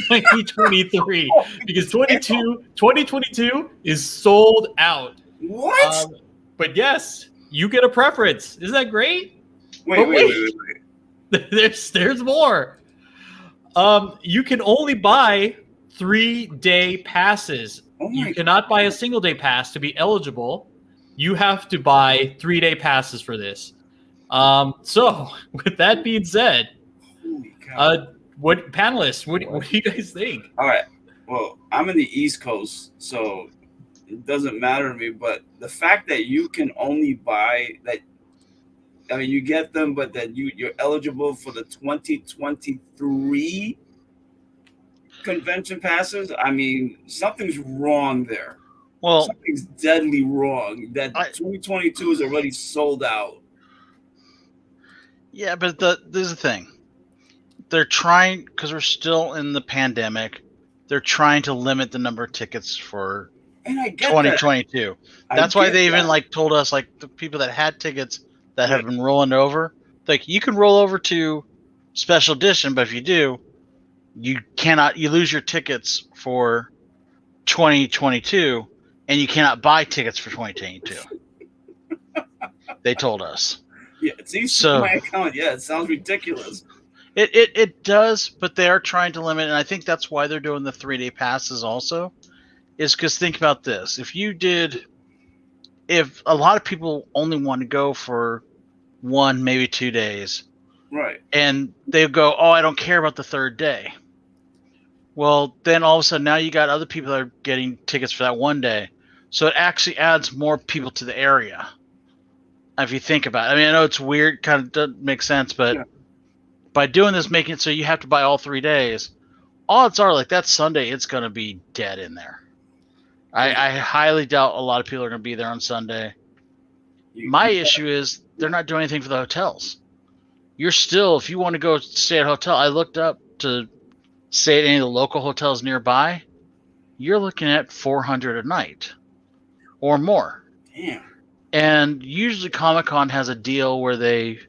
2023. Because 2022 is sold out. What? But yes, you get a preference. Isn't that great? Wait. There's more. You can only buy 3-day passes. You cannot buy a single day pass to be eligible. You have to buy 3-day passes for this. So with that being said, what panelists? What do you guys think? All right. Well, I'm in the East Coast, so it doesn't matter to me. But the fact that you can only buy that, I mean, you get them, but then you're eligible for the 2023 convention passes. I mean, something's wrong there. Well, Something's deadly wrong. That 2022 is already sold out. yeah, but there's the thing. They're trying, because we're still in the pandemic, they're trying to limit the number of tickets for And I get 2022. that. That's why they even like told us, like, the people that had tickets that have been rolling over, like, you can roll over to special edition, but if you do, you lose your tickets for 2022, and you cannot buy tickets for 2022. They told us. Yeah, it seems to my account. Yeah, it sounds ridiculous. It does, but they are trying to limit, and I think that's why they're doing the 3-day passes also, is because think about this. If a lot of people only want to go for 1, maybe 2 days, right, and they go, oh, I don't care about the 3rd day. Well, then all of a sudden now you got other people that are getting tickets for that 1 day. So it actually adds more people to the area. If you think about it. I mean, I know it's weird, kind of doesn't make sense, but by doing this, making it so you have to buy all 3 days, odds are, like, that Sunday, it's going to be dead in there. I highly doubt a lot of people are going to be there on Sunday. My issue is they're not doing anything for the hotels. You're still, if you want to go stay at a hotel, I looked up to stay at any of the local hotels nearby, you're looking at $400 a night or more. Damn. And usually Comic-Con has a deal where they've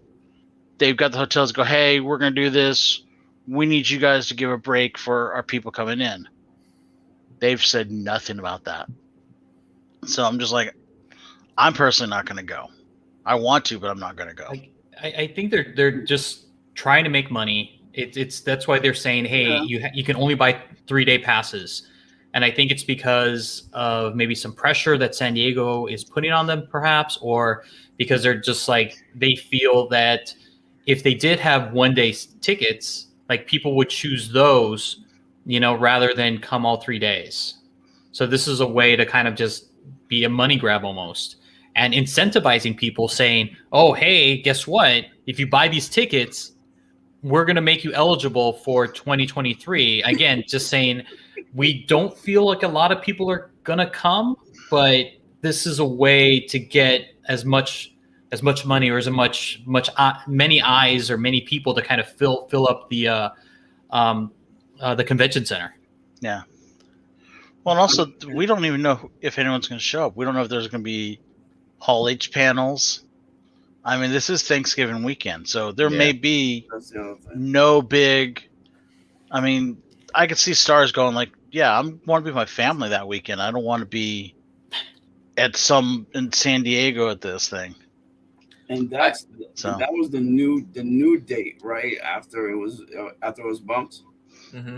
got the hotels go, hey, we're going to do this. We need you guys to give a break for our people coming in. They've said nothing about that. So I'm just like, I'm personally not going to go. I want to, but I'm not going to go. I think they're just trying to make money. That's why they're saying, hey, you can only buy 3-day passes. And I think it's because of maybe some pressure that San Diego is putting on them, perhaps, or because they're just like, they feel that if they did have 1-day tickets, like, people would choose those, rather than come all 3 days. So this is a way to kind of just be a money grab almost, and incentivizing people, saying, oh, hey, guess what? If you buy these tickets, we're going to make you eligible for 2023. Again, just saying, we don't feel like a lot of people are going to come, but this is a way to get as much money, or as many eyes or many people to kind of fill up the convention center. Yeah. Well, and also, we don't even know if anyone's going to show up. We don't know if there's going to be Hall H panels. I mean, this is Thanksgiving weekend, so there may be no big. I mean, I could see stars going like, yeah, I want to be with my family that weekend. I don't want to be in San Diego at this thing. And that was the new date, right? After it was bumped. Mm-hmm.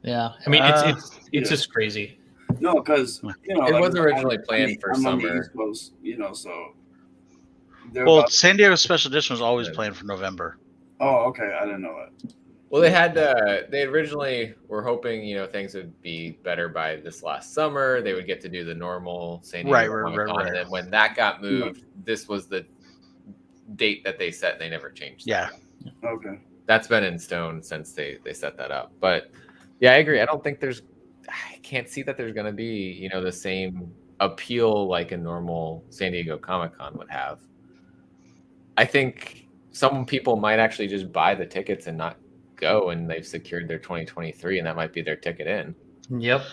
Yeah, I mean, it's just crazy. No, because it was originally planned for summer. On the East Coast, so. Well, San Diego Special Edition was always planned for November. Oh, okay, I didn't know that. Well, they originally were hoping, things would be better by this last summer. They would get to do the normal San Diego Comic-Con. Right. And then when that got moved, this was the date that they set. They never changed. Yeah. Okay. That's been in stone since they set that up. But yeah, I agree. I can't see that there's going to be, the same appeal like a normal San Diego Comic-Con would have. I think some people might actually just buy the tickets and not go, and they've secured their 2023, and that might be their ticket in. Yep.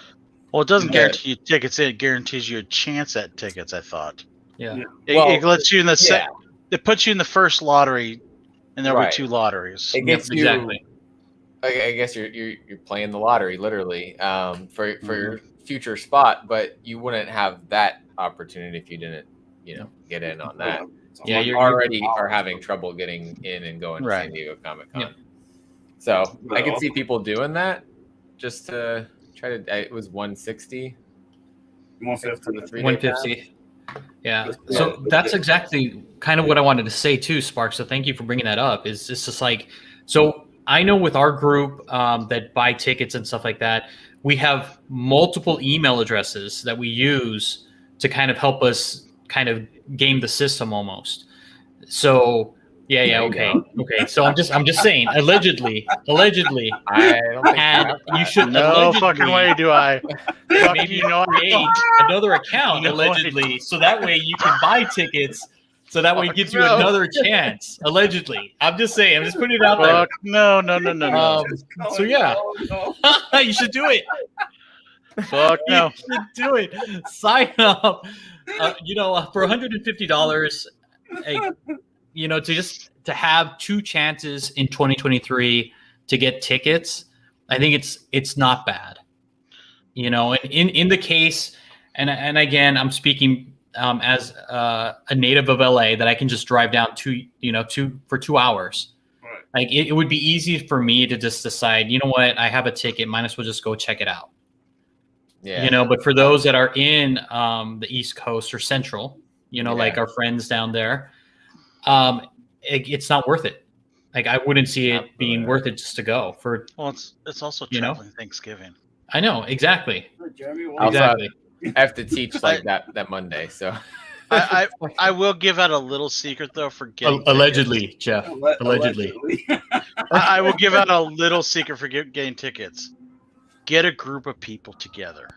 Well, it doesn't guarantee you tickets in. It guarantees you a chance at tickets, I thought. Yeah. It lets you in the it puts you in the first lottery, and there were 2 lotteries. It gets you, exactly. I guess you're playing the lottery literally for your future spot, but you wouldn't have that opportunity if you didn't, get in on that. Yeah, you already are having trouble getting in and going to San Diego Comic-Con. Yeah. So I could see people doing that just to try to. It was 160. 150. Yeah. So that's exactly kind of what I wanted to say too, Spark. So thank you for bringing that up. It's just like, so I know with our group that buy tickets and stuff like that, we have multiple email addresses that we use to kind of help us kind of game the system almost. So There yeah, you okay, go. okay. So I'm just saying, allegedly, I don't think and you should No allegedly fucking way do I. Fuck maybe you, no, I create don't. another account No, I allegedly, so that way you can buy tickets. So that way it gives you no. another chance. Allegedly, I'm just saying. I'm just putting it out there. Fuck no. So yeah, you should do it. Fuck no. You should do it. Sign up. For $150, to have two chances in 2023 to get tickets, I think it's not bad. And in the case, and again, I'm speaking as a native of LA, that I can just drive down for 2 hours. Right. Like it would be easy for me to just decide, you know what, I have a ticket, might as well just go check it out. Yeah. But for those that are in the East Coast or Central, like our friends down there, it's not worth it. Like I wouldn't see it being worth it just to go for. Well, it's also traveling Thanksgiving. I know exactly. Jeremy, Exactly. I have to teach like that Monday, so I will give out a little secret though for getting Allegedly, tickets. Jeff. Allegedly. I will give out a little secret for getting tickets. Get a group of people together,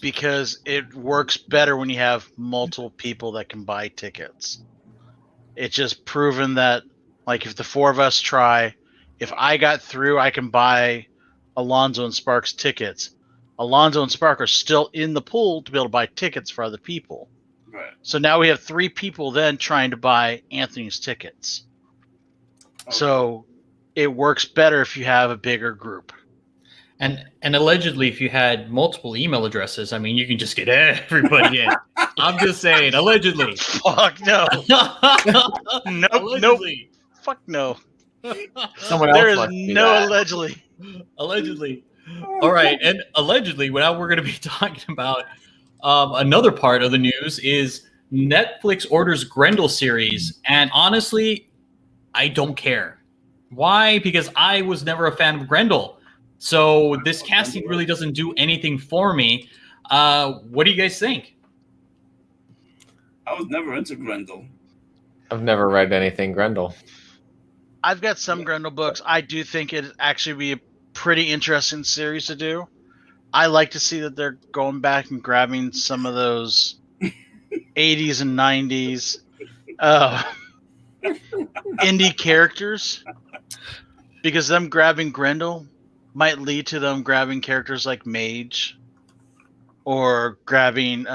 because it works better when you have multiple people that can buy tickets. It's just proven that, like, if the four of us try, if I got through, I can buy Alonzo and Sparks tickets. Alonzo and Spark are still in the pool to be able to buy tickets for other people. Right. So now we have 3 people then trying to buy Anthony's tickets. Okay. So it works better if you have a bigger group. And allegedly, if you had multiple email addresses, I mean, you can just get everybody in. I'm just saying, allegedly. Fuck no. Nope. Allegedly. Fuck no. someone else There is must do no that. allegedly. Allegedly. All right. And allegedly, now we're going to be talking about another part of the news is Netflix orders Grendel series. And honestly, I don't care. Why? Because I was never a fan of Grendel. So this casting really doesn't do anything for me. What do you guys think? I was never into Grendel. I've never read anything Grendel. I've got some Grendel books. I do think it'd actually be a pretty interesting series to do. I like to see that they're going back and grabbing some of those 80s and 90s indie characters, because them grabbing Grendel might lead to them grabbing characters like Mage, or grabbing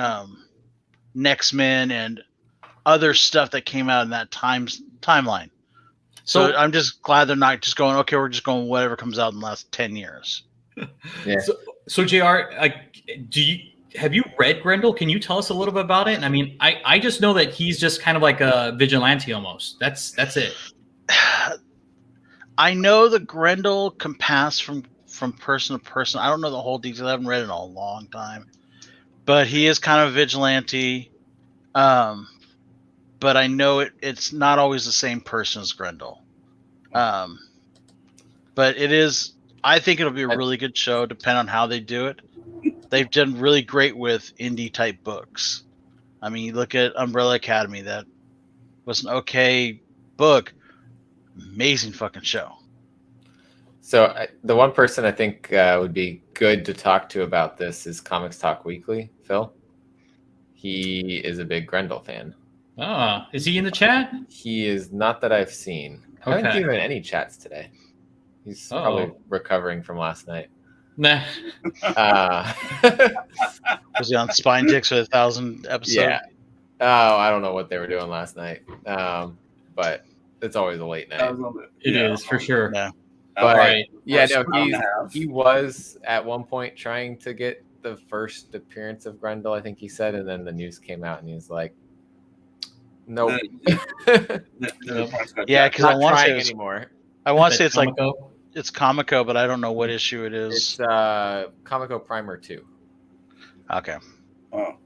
Nextmen and other stuff that came out in that timeline. So I'm just glad they're not just going, okay, we're just going whatever comes out in the last 10 years. Yeah. So JR, have you read Grendel? Can you tell us a little bit about it? I mean, I just know that he's just kind of like a vigilante almost. That's it. I know the Grendel can pass from person to person. I don't know the whole detail. I haven't read it in a long time. But he is kind of a vigilante. But I know it's not always the same person as Grendel. But it is. I think it'll be a really good show, depending on how they do it. They've done really great with indie type books. I mean, you look at Umbrella Academy. That was an okay book. Amazing fucking show. So the one person I think would be good to talk to about this is Comics Talk Weekly, Phil. He is a big Grendel fan. Oh, is he in the chat? He is not that I've seen. I haven't given any chats today. He's probably recovering from last night. Nah. Was he on Spine Dicks for 1,000 episodes? Yeah. Oh, I don't know what they were doing last night. But it's always a late night. It is for sure. Yeah. But Right. yeah, no, he was at one point trying to get the first appearance of Grendel, I think he said, and then the news came out and he was like, nope. Yeah, because I Not want to trying say anymore. I want to say it's like Comico? it's Comico, but I don't know what issue it is. It's Comico Primer 2. Okay. Oh.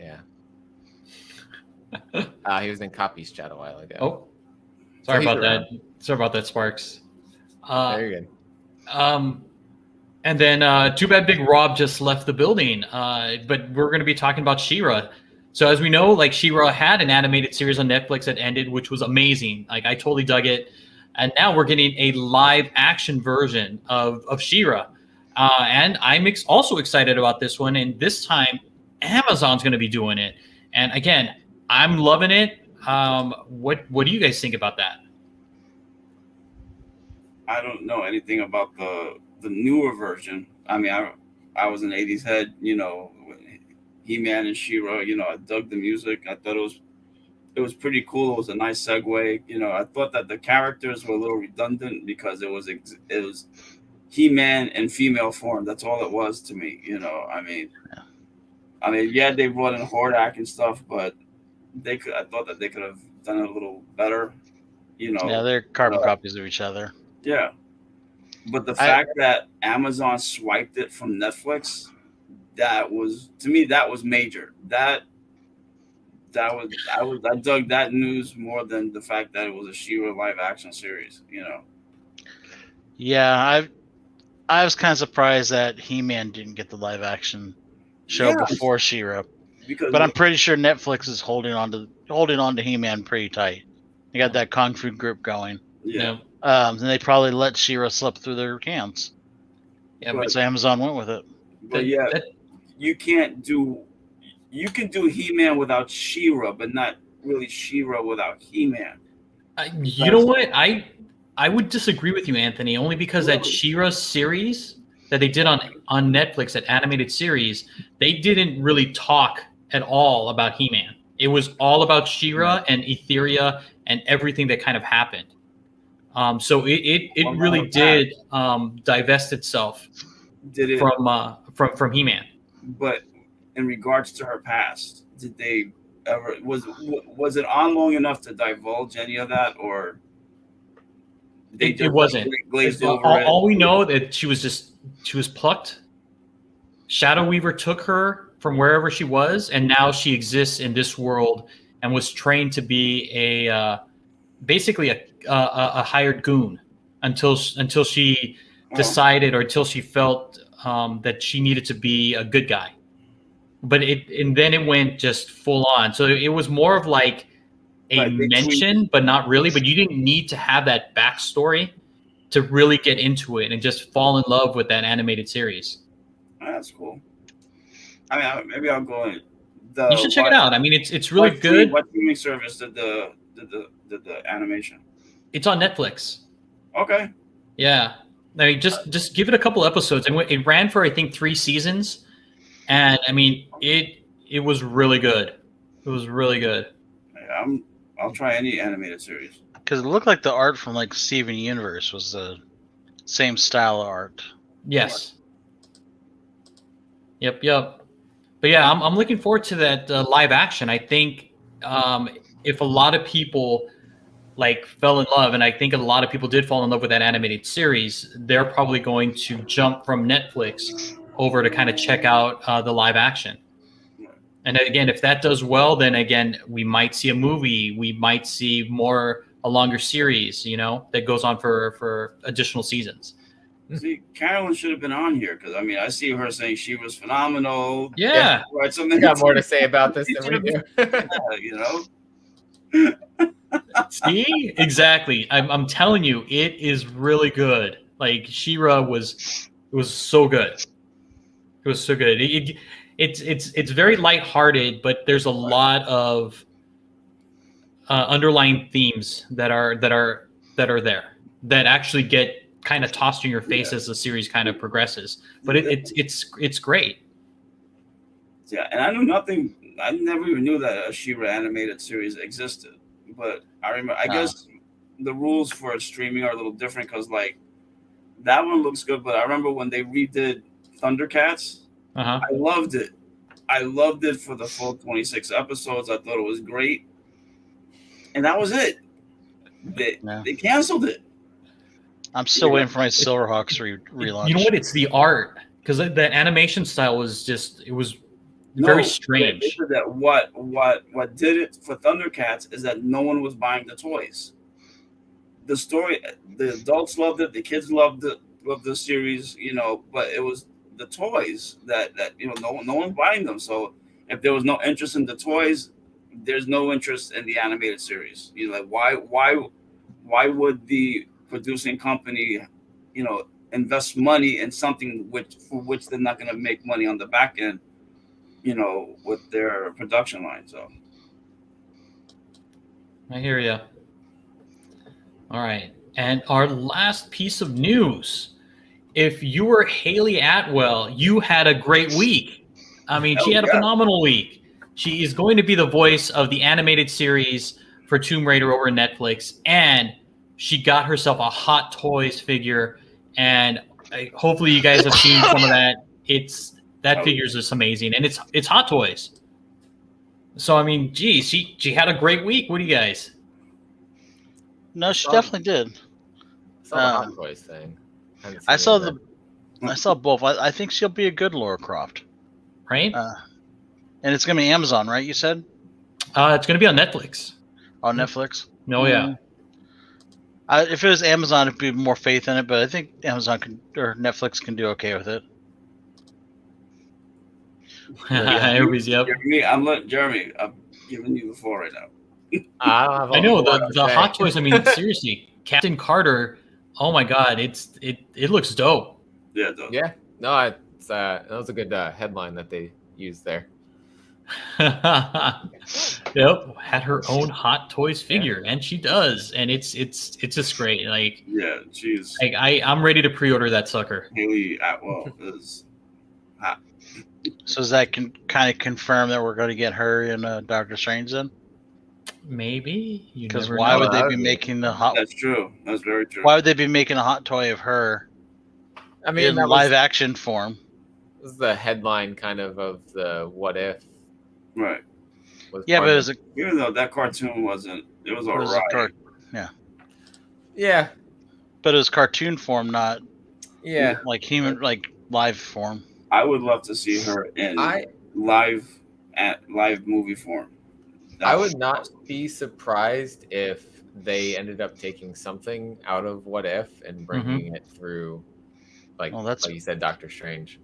Yeah. He was in Copies chat a while ago. Oh, sorry So about he's that. Sorry about that, Sparks. Very good. And then too bad Big Rob just left the building. But we're going to be talking about She-Ra. So as we know, like She-Ra had an animated series on Netflix that ended, which was amazing. Like I totally dug it. And now we're getting a live action version of She-Ra. And I'm also excited about this one. And this time, Amazon's going to be doing it. And again, I'm loving it. What do you guys think about that? I don't know anything about the newer version. I mean, I was an '80s head, He-Man and She-Ra. I dug the music. I thought it was pretty cool. It was a nice segue. I thought that the characters were a little redundant because it was He-Man in female form. That's all it was to me. Yeah, they brought in Hordak and stuff, but I thought that they could have done it a little better. Yeah, they're carbon copies of each other. Yeah. But the fact that Amazon swiped it from Netflix, that was major. I dug that news more than the fact that it was a She-Ra live action series, Yeah, I was kind of surprised that He-Man didn't get the live action show before She-Ra. But I'm pretty sure Netflix is holding on to He-Man pretty tight. They got that Kung Fu group going. Yeah. And they probably let She-Ra slip through their hands. Yeah, so Amazon went with it. But you can do He-Man without She-Ra, but not really She-Ra without He-Man. You know what? I would disagree with you, Anthony, only because that She-Ra series that they did on Netflix, that animated series, they didn't really talk at all about He-Man. It was all about She-Ra and Etheria and everything that kind of happened. So it really did divest itself from He-Man. But in regards to her past, did they ever was it on long enough to divulge any of that, or it wasn't glazed over all we know that she was plucked. Shadow Weaver took her from wherever she was, and now she exists in this world and was trained to be basically a hired goon until she decided, or until she felt that she needed to be a good guy. But then it went just full on. So it was more of like a mention, but not really. But you didn't need to have that backstory to really get into it and just fall in love with that animated series. That's cool. I mean, maybe I'll go in. You should check it out. I mean, it's really good. What streaming service did the animation? It's on Netflix. Okay. Yeah. I mean, just give it a couple episodes, and it ran for I think 3 seasons, and I mean it was really good. It was really good. Yeah, I'll try any animated series because it looked like the art from like Steven Universe was the same style of art. Yes. Yep. But yeah, I'm looking forward to that live action. I think if a lot of people fell in love, and I think a lot of people did fall in love with that animated series, they're probably going to jump from Netflix over to kind of check out the live action. And again, if that does well, then again, we might see a movie. We might see a longer series, that goes on for additional seasons. See, Carolyn should have been on here because I mean, I see her saying she was phenomenal. Yeah, right. Something got more to say about this than we do. See, exactly. I'm telling you, it is really good. Like She-Ra was so good. It was so good. It's very lighthearted, but there's a lot of underlying themes that are there that actually get kind of tossed in your face as the series kind of progresses. But it's great. Yeah, and I knew nothing. I never even knew that a She-Ra animated series existed. But I remember, I guess the rules for streaming are a little different because that one looks good. But I remember when they redid Thundercats, I loved it. I loved it for the full 26 episodes. I thought it was great, and that was it. They canceled it. I'm still waiting for my Silverhawks relaunch. You know what? It's the art, because the animation style was very strange. They said that what did it for Thundercats is that no one was buying the toys. The story, the adults loved it, the kids loved the series, but it was the toys that no one's buying them. So if there was no interest in the toys, there's no interest in the animated series. You know, like why would the producing company, you know, invest money in something for which they're not going to make money on the back end, you know, with their production line. So I hear you. All right. And our last piece of news. If you were Haley Atwell, you had a great week. I mean, she had a phenomenal week. She is going to be the voice of the animated series for Tomb Raider over Netflix, and she got herself a Hot Toys figure, and hopefully you guys have seen some of that. That figure's just amazing, and it's Hot Toys. So I mean, geez, she had a great week. What do you guys? No, she definitely did. I saw the Hot Toys thing. I saw both. I think she'll be a good Lara Croft. Right? And it's gonna be Amazon, right? You said? It's gonna be on Netflix. On Netflix? Oh yeah. If it was Amazon, it'd be more faith in it, but I think Amazon or Netflix can do okay with it. Everybody's yep. Jeremy, I'm giving you the floor right now. I know the Hot Toys. I mean, seriously, Captain Carter. Oh my God, it looks dope. Yeah, it does. Yeah, no, that was a good headline that they used there. Yep, had her own Hot Toys figure, and she does, and it's just great. Like, yeah, she's like I'm ready to pre-order that sucker. Haley Atwell is hot. So does that kind of confirm that we're going to get her in Doctor Strange then? Maybe. Because why would they be making the hot? That's true. That's very true. Why would they be making a hot toy of her? I mean, in live action form. This is the headline kind of the what if. Right. Yeah, but it was even though that cartoon wasn't, it was all right. Yeah. Yeah. But it was cartoon form, not like human, like live form. I would love to see her in live movie form. I would not be surprised if they ended up taking something out of What If and bringing it through, like you said, Doctor Strange.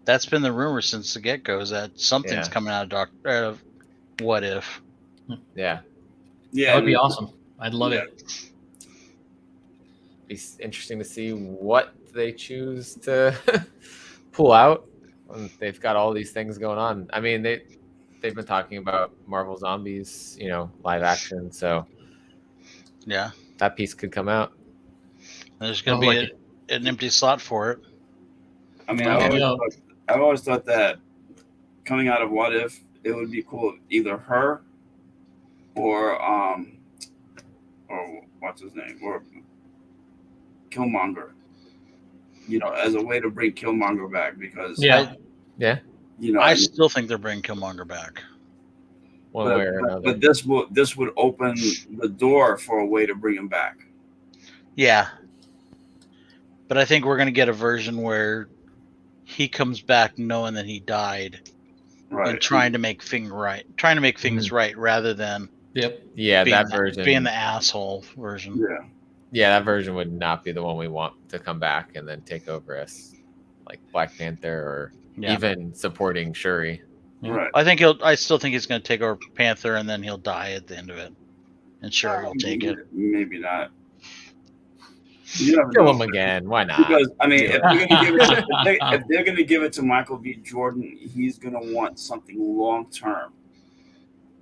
That's been the rumor since the get-go, is that something's coming out of What If. Yeah. Yeah. That would be awesome. I'd love it. Be interesting to see what they choose to pull out. They've got all these things going on. I mean, they've been talking about Marvel Zombies, live action. So yeah, that piece could come out. There's going to be an empty slot for it. I mean, I've always thought that coming out of What If, it would be cool if either her or what's his name, or Killmonger, as a way to bring Killmonger back, because I still think they're bringing Killmonger back. One way or another. But this would open the door for a way to bring him back. Yeah. But I think we're going to get a version where he comes back knowing that he died, right, and trying to make things right rather than that version being the asshole version. Yeah, that version would not be the one we want to come back and then take over as like Black Panther or even supporting Shuri. Right. I still think he's going to take over Panther, and then he'll die at the end of it, and Shuri will take it. Maybe not. Kill him again. Why not? Because I mean, if they're going to give it to Michael B. Jordan, he's going to want something long term.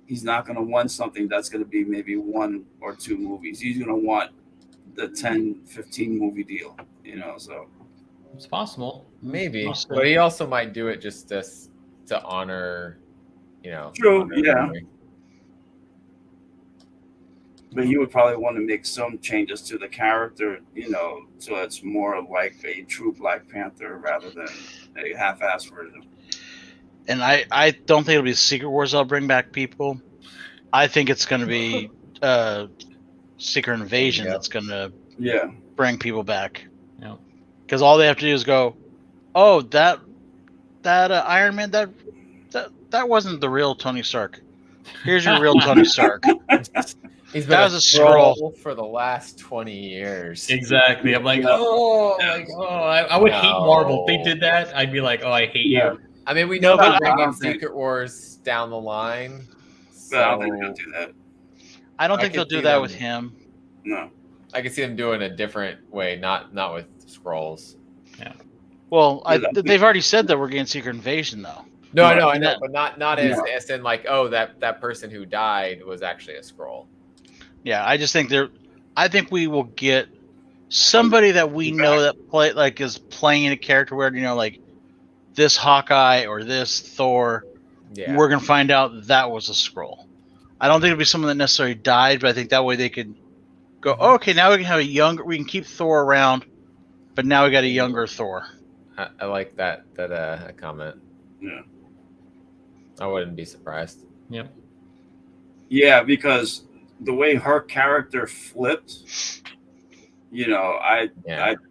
He's not going to want something that's going to be maybe 1 or 2 movies. He's going to want the 10, 15 movie deal. So it's possible. Maybe, but he also might do it just to honor, True. Honor memory. But he would probably want to make some changes to the character, so it's more like a true Black Panther rather than a half-assed version. And I don't think it'll be Secret Wars that'll bring back people. I think it's going to be Secret Invasion that's going to bring people back. Yeah. Because all they have to do is go, oh, that Iron Man, that wasn't the real Tony Stark. Here's your real Tony Stark. He's been a scroll for the last 20 years. Exactly. I'm like, I would hate Marvel. If they did that, I'd be like, oh, I hate you. I mean, we No, know but they're I bringing don't think- Secret Wars down the line. But I don't think they're gonna do that. I don't I think they'll could do see that them- with him. No. I can see them doing a different way, not with scrolls. Well, Yeah, that- they've already said that we're getting Secret Invasion, though. No, No, I know, that- but not as in like, oh, that person who died was actually a scroll. Yeah, I just think I think we will get somebody that we know that is playing a character where like this Hawkeye or this Thor. Yeah. We're gonna find out that was a scroll. I don't think it'll be someone that necessarily died, but I think that way they could go, oh, okay, now we can have we can keep Thor around, but now we got a younger Thor. I like that comment. Yeah. I wouldn't be surprised. Yep. Yeah, because the way her character flipped, I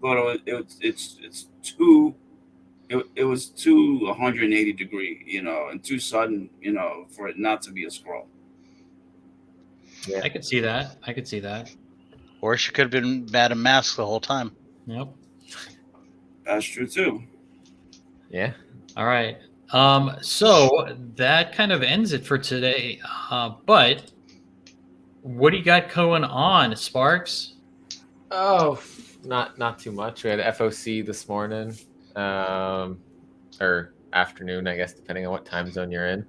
thought it's too. It was too 180 degree, and too sudden, for it not to be a scroll. Yeah. I could see that. Or she could have been Madame Mask the whole time. Yep. That's true too. Yeah. All right. So that kind of ends it for today. But what do you got going on, Sparks? Oh, not too much. We had FOC this morning, or afternoon, I guess, depending on what time zone you're in.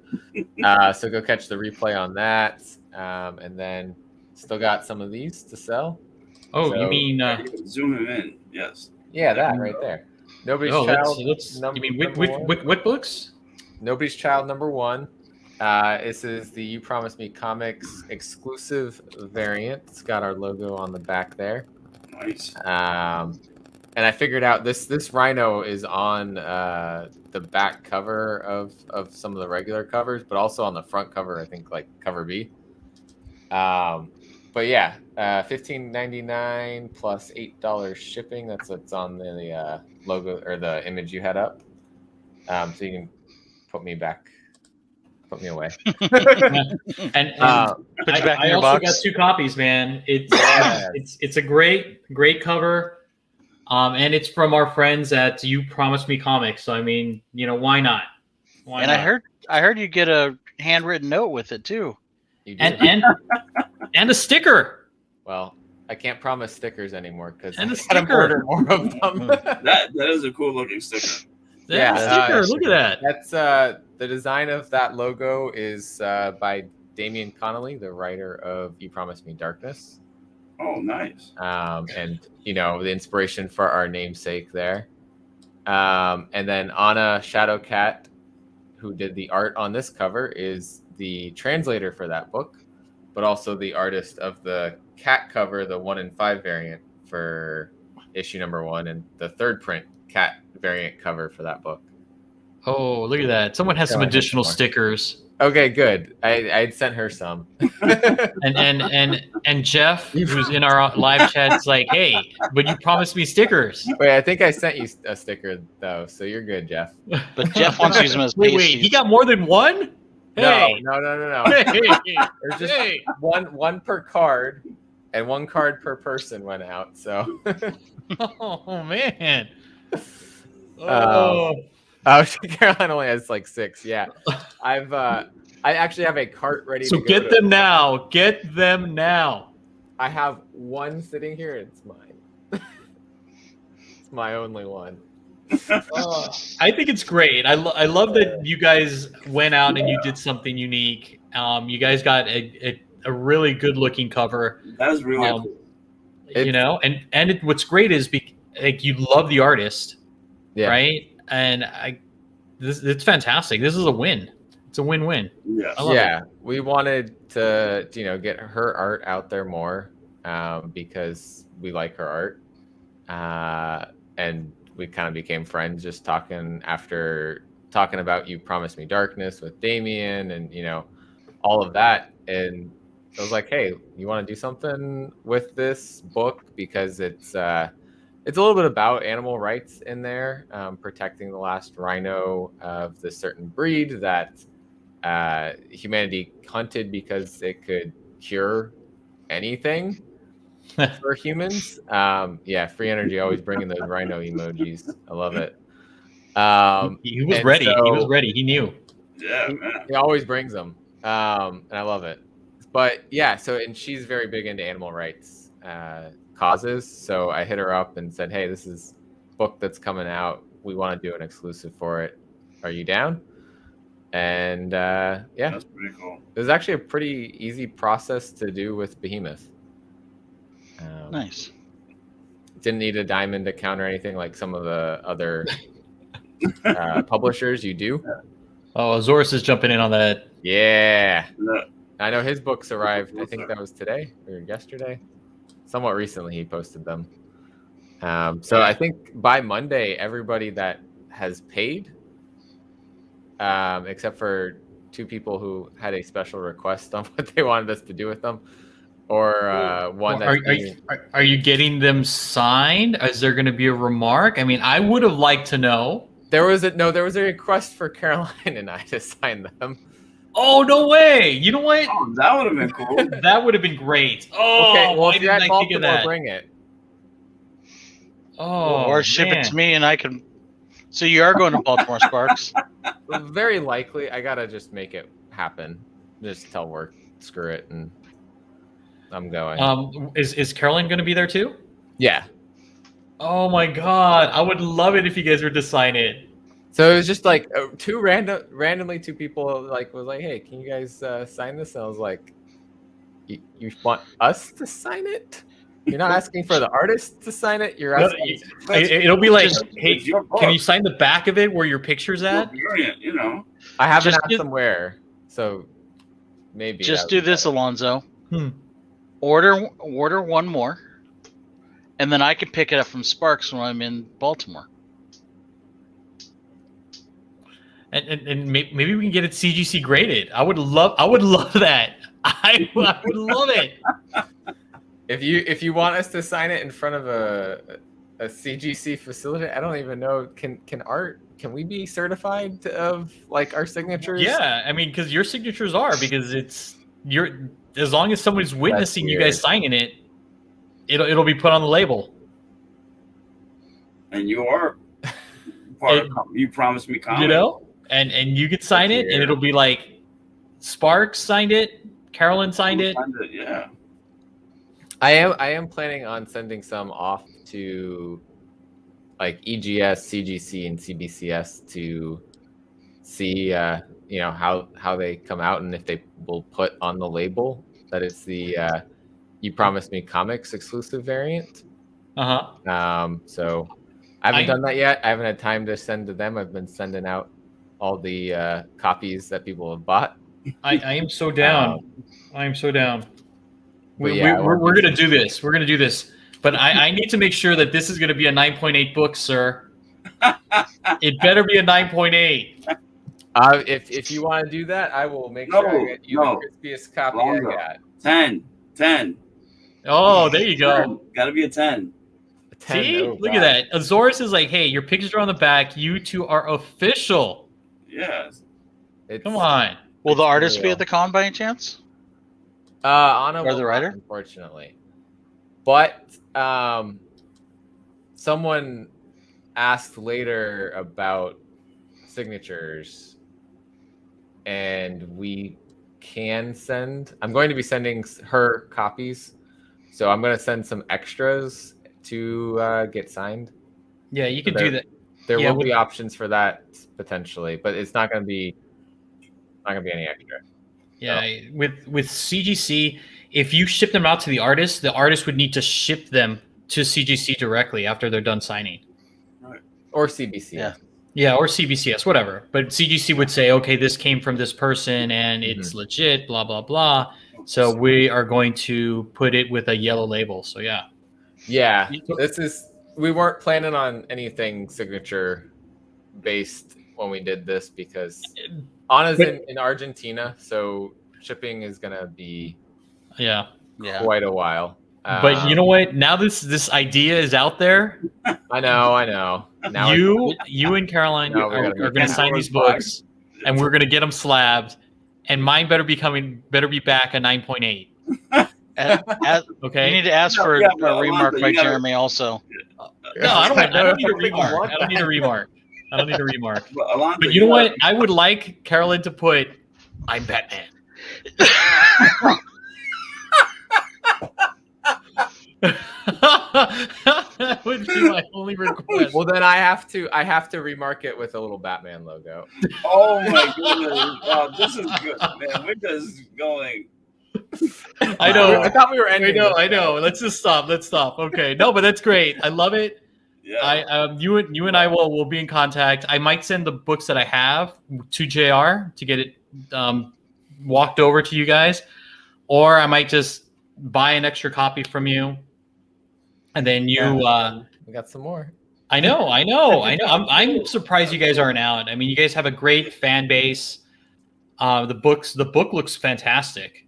So go catch the replay on that, and then still got some of these to sell. Oh, So- you mean? You can zoom him in. Yes. Yeah, that right there. Nobody's Oh, Child. let's. number- You mean number one. what books? Nobody's Child #1. This is the You Promised Me Comics exclusive variant. It's got our logo on the back there. Nice. And I figured out this rhino is on the back cover of some of the regular covers, but also on the front cover, I think, like cover B. But yeah, $15.99 plus $8 shipping. That's what's on the logo or the image you had up. So you can put me away. And Put you back in I your also box. got 2 copies, man. It's a great cover, and it's from our friends at You Promised Me Comics. So I mean, why not? Why not? I heard you get a handwritten note with it too. You do. and a sticker. Well, I can't promise stickers anymore because And a I gotta sticker. order more of them. That is a cool looking sticker. Yeah, sticker. Look at that. That's the design of that logo is by Damian Connolly, the writer of You Promised Me Darkness. Oh, nice. And the inspiration for our namesake there. And then Anna Shadowcat, who did the art on this cover, is the translator for that book, but also the artist of the cat cover, the 1 in 5 variant for issue #1, and the 3rd print cat variant cover for that book. Oh, look at that. Someone has some Yeah, I additional have more. stickers. Okay, good. I'd sent her some. And Jeff, who's in our live chat, is like, hey, but you promised me stickers. Wait, I think I sent you a sticker though, so you're good, Jeff. But Jeff wants to use them as Wait, pasties. he got more than one? Hey. No. Hey. There's just Hey. one per card, and 1 card per person went out. So, Oh, man. Caroline only has like 6. Yeah, I actually have a cart ready. So to go get to. them now. Get them now. I have 1 sitting here. It's mine. It's my only one. I think it's great. I love that you guys went out and you did something unique. You guys got a really good looking cover. That is really cool. And what's great is you love the artist, Yeah. right? And it's fantastic. This is a win. It's a win-win. Yes. I love Yeah, we wanted to get her art out there more because we like her art, and we kind of became friends just talking about You Promised Me Darkness with Damien and all of that. And I was like, hey, you want to do something with this book because it's a little bit about animal rights in there, protecting the last rhino of this certain breed that humanity hunted because it could cure anything for humans. Yeah, free energy always bringing those rhino emojis. I love it. He was and ready. He was so ready. He knew. Yeah, man. he always brings them, and I love it. But yeah, and she's very big into animal rights causes. So I hit her up and said, "Hey, this is a book that's coming out. We want to do an exclusive for it. Are you down?" And yeah, That's pretty cool. it was actually a pretty easy process to do with Behemoth. Nice. Didn't need a diamond account or anything like some of the other publishers you do. Oh, Azorus is jumping in on that. Yeah. Yeah. I know his books arrived. I think that was today or yesterday. Somewhat recently, he posted them. So I think by Monday, everybody that has paid, except for 2 people who had a special request on what they wanted us to do with them, or one that's Are you getting them signed? Is there going to be a remark? I mean, I would have liked to know. there was a request for Caroline and I to sign them. Oh, no way. You know what? Oh, that would have been cool. That would have been great. Oh, Okay, well, why if you're didn't at I think of Baltimore, that? bring it. Oh, Or ship man. it to me and I can. So you are going to Baltimore, Sparks? Very likely, I gotta just make it happen. Just tell work, screw it, and I'm going. Is Caroline going to be there too? Yeah. Oh my God, I would love it if you guys were to sign it. So it was just like randomly 2 people like was like, "Hey, can you guys sign this?" And I was like, "You want us to sign it? You're not asking for the artist to sign it. You're No, asking." it'll be like, hey, It's your book. can you sign the back of it where your picture's at? Variant, you know. I haven't Just asked do- them where, so maybe Just that do would be this, better. Alonzo. Hmm. Order one more, and then I can pick it up from Sparks when I'm in Baltimore. And maybe we can get it CGC graded. I would love that. I would love it. If you want us to sign it in front of a CGC facility, I don't even know. Can we be certified of like our signatures? Yeah, I mean, because your signatures are, because it's your, as long as somebody's witnessing you guys weird. signing it, it'll be put on the label. And you are part of you promised me comics. You know, and you could sign it, and it'll be like Sparks signed it, Carolyn signed it. Yeah. I am planning on sending some off to like EGS, CGC, and CBCS to see how they come out and if they will put on the label that it's the You Promised Me Comics exclusive variant. So I haven't done that yet. I haven't had time to send to them. I've been sending out all the copies that people have bought. I am so down. I am so down. We're gonna do this. We're gonna do this. But I need to make sure that this is gonna be a 9.8 book, sir. It better be a 9.8. If you want to do that, I will make sure I get you the crispiest copy I got. 10. Oh, there you go. 10. Gotta be a 10. See, look at that. Azorus is like, hey, your pictures are on the back. You 2 are official. Yes. Come on. Will the artist be at the con by any chance? Anna Or the writer? unfortunately. But someone asked later about signatures, and we can send. I'm going to be sending her copies, so I'm going to send some extras to get signed. Yeah, you can do that. There will be options for that potentially, but it's not going to be any extra. Yeah, with CGC, if you ship them out to the artist would need to ship them to CGC directly after they're done signing. Right. Or CBCS. Yeah, or CBCS, whatever. But CGC would say, okay, this came from this person and it's legit, blah, blah, blah. So we are going to put it with a yellow label. So yeah. Yeah, we weren't planning on anything signature based when we did this because Anna's in Argentina, so shipping is gonna be quite a while. But you know what? Now this idea is out there. I know. Now you and Caroline are going to sign these books, and we're going to get them slabbed. And mine better be back a 9.8. Okay. You need to ask for a remark by Jeremy also. No, I don't need a remark. I don't need a remark. I don't need a remark. But Alonzo, But you know what? I would like Carolyn to put, "I'm Batman." That would be my only request. Well, then I have to remark it with a little Batman logo. Oh my goodness! Wow, this is good, man. We're just going. I know. I thought we were ending. I know. Let's just stop. Let's stop. Okay. No, but that's great. I love it. Yeah. You and I will be in contact. I might send the books that I have to JR to get it walked over to you guys, or I might just buy an extra copy from you, and then you. We got some more. I know. I'm surprised you guys aren't out. I mean, you guys have a great fan base. The book looks fantastic.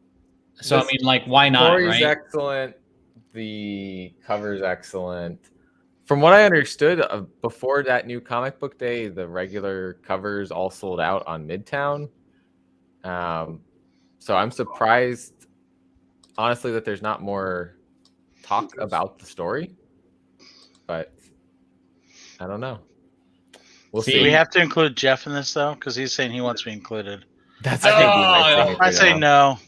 So I mean, like, why not? Story's right? excellent. The cover's excellent. From what I understood, before that new comic book day, the regular covers all sold out on Midtown. So I'm surprised, honestly, that there's not more talk about the story. But I don't know. We'll see. Do we have to include Jeff in this though? Because he's saying he wants to be included. That's I say no.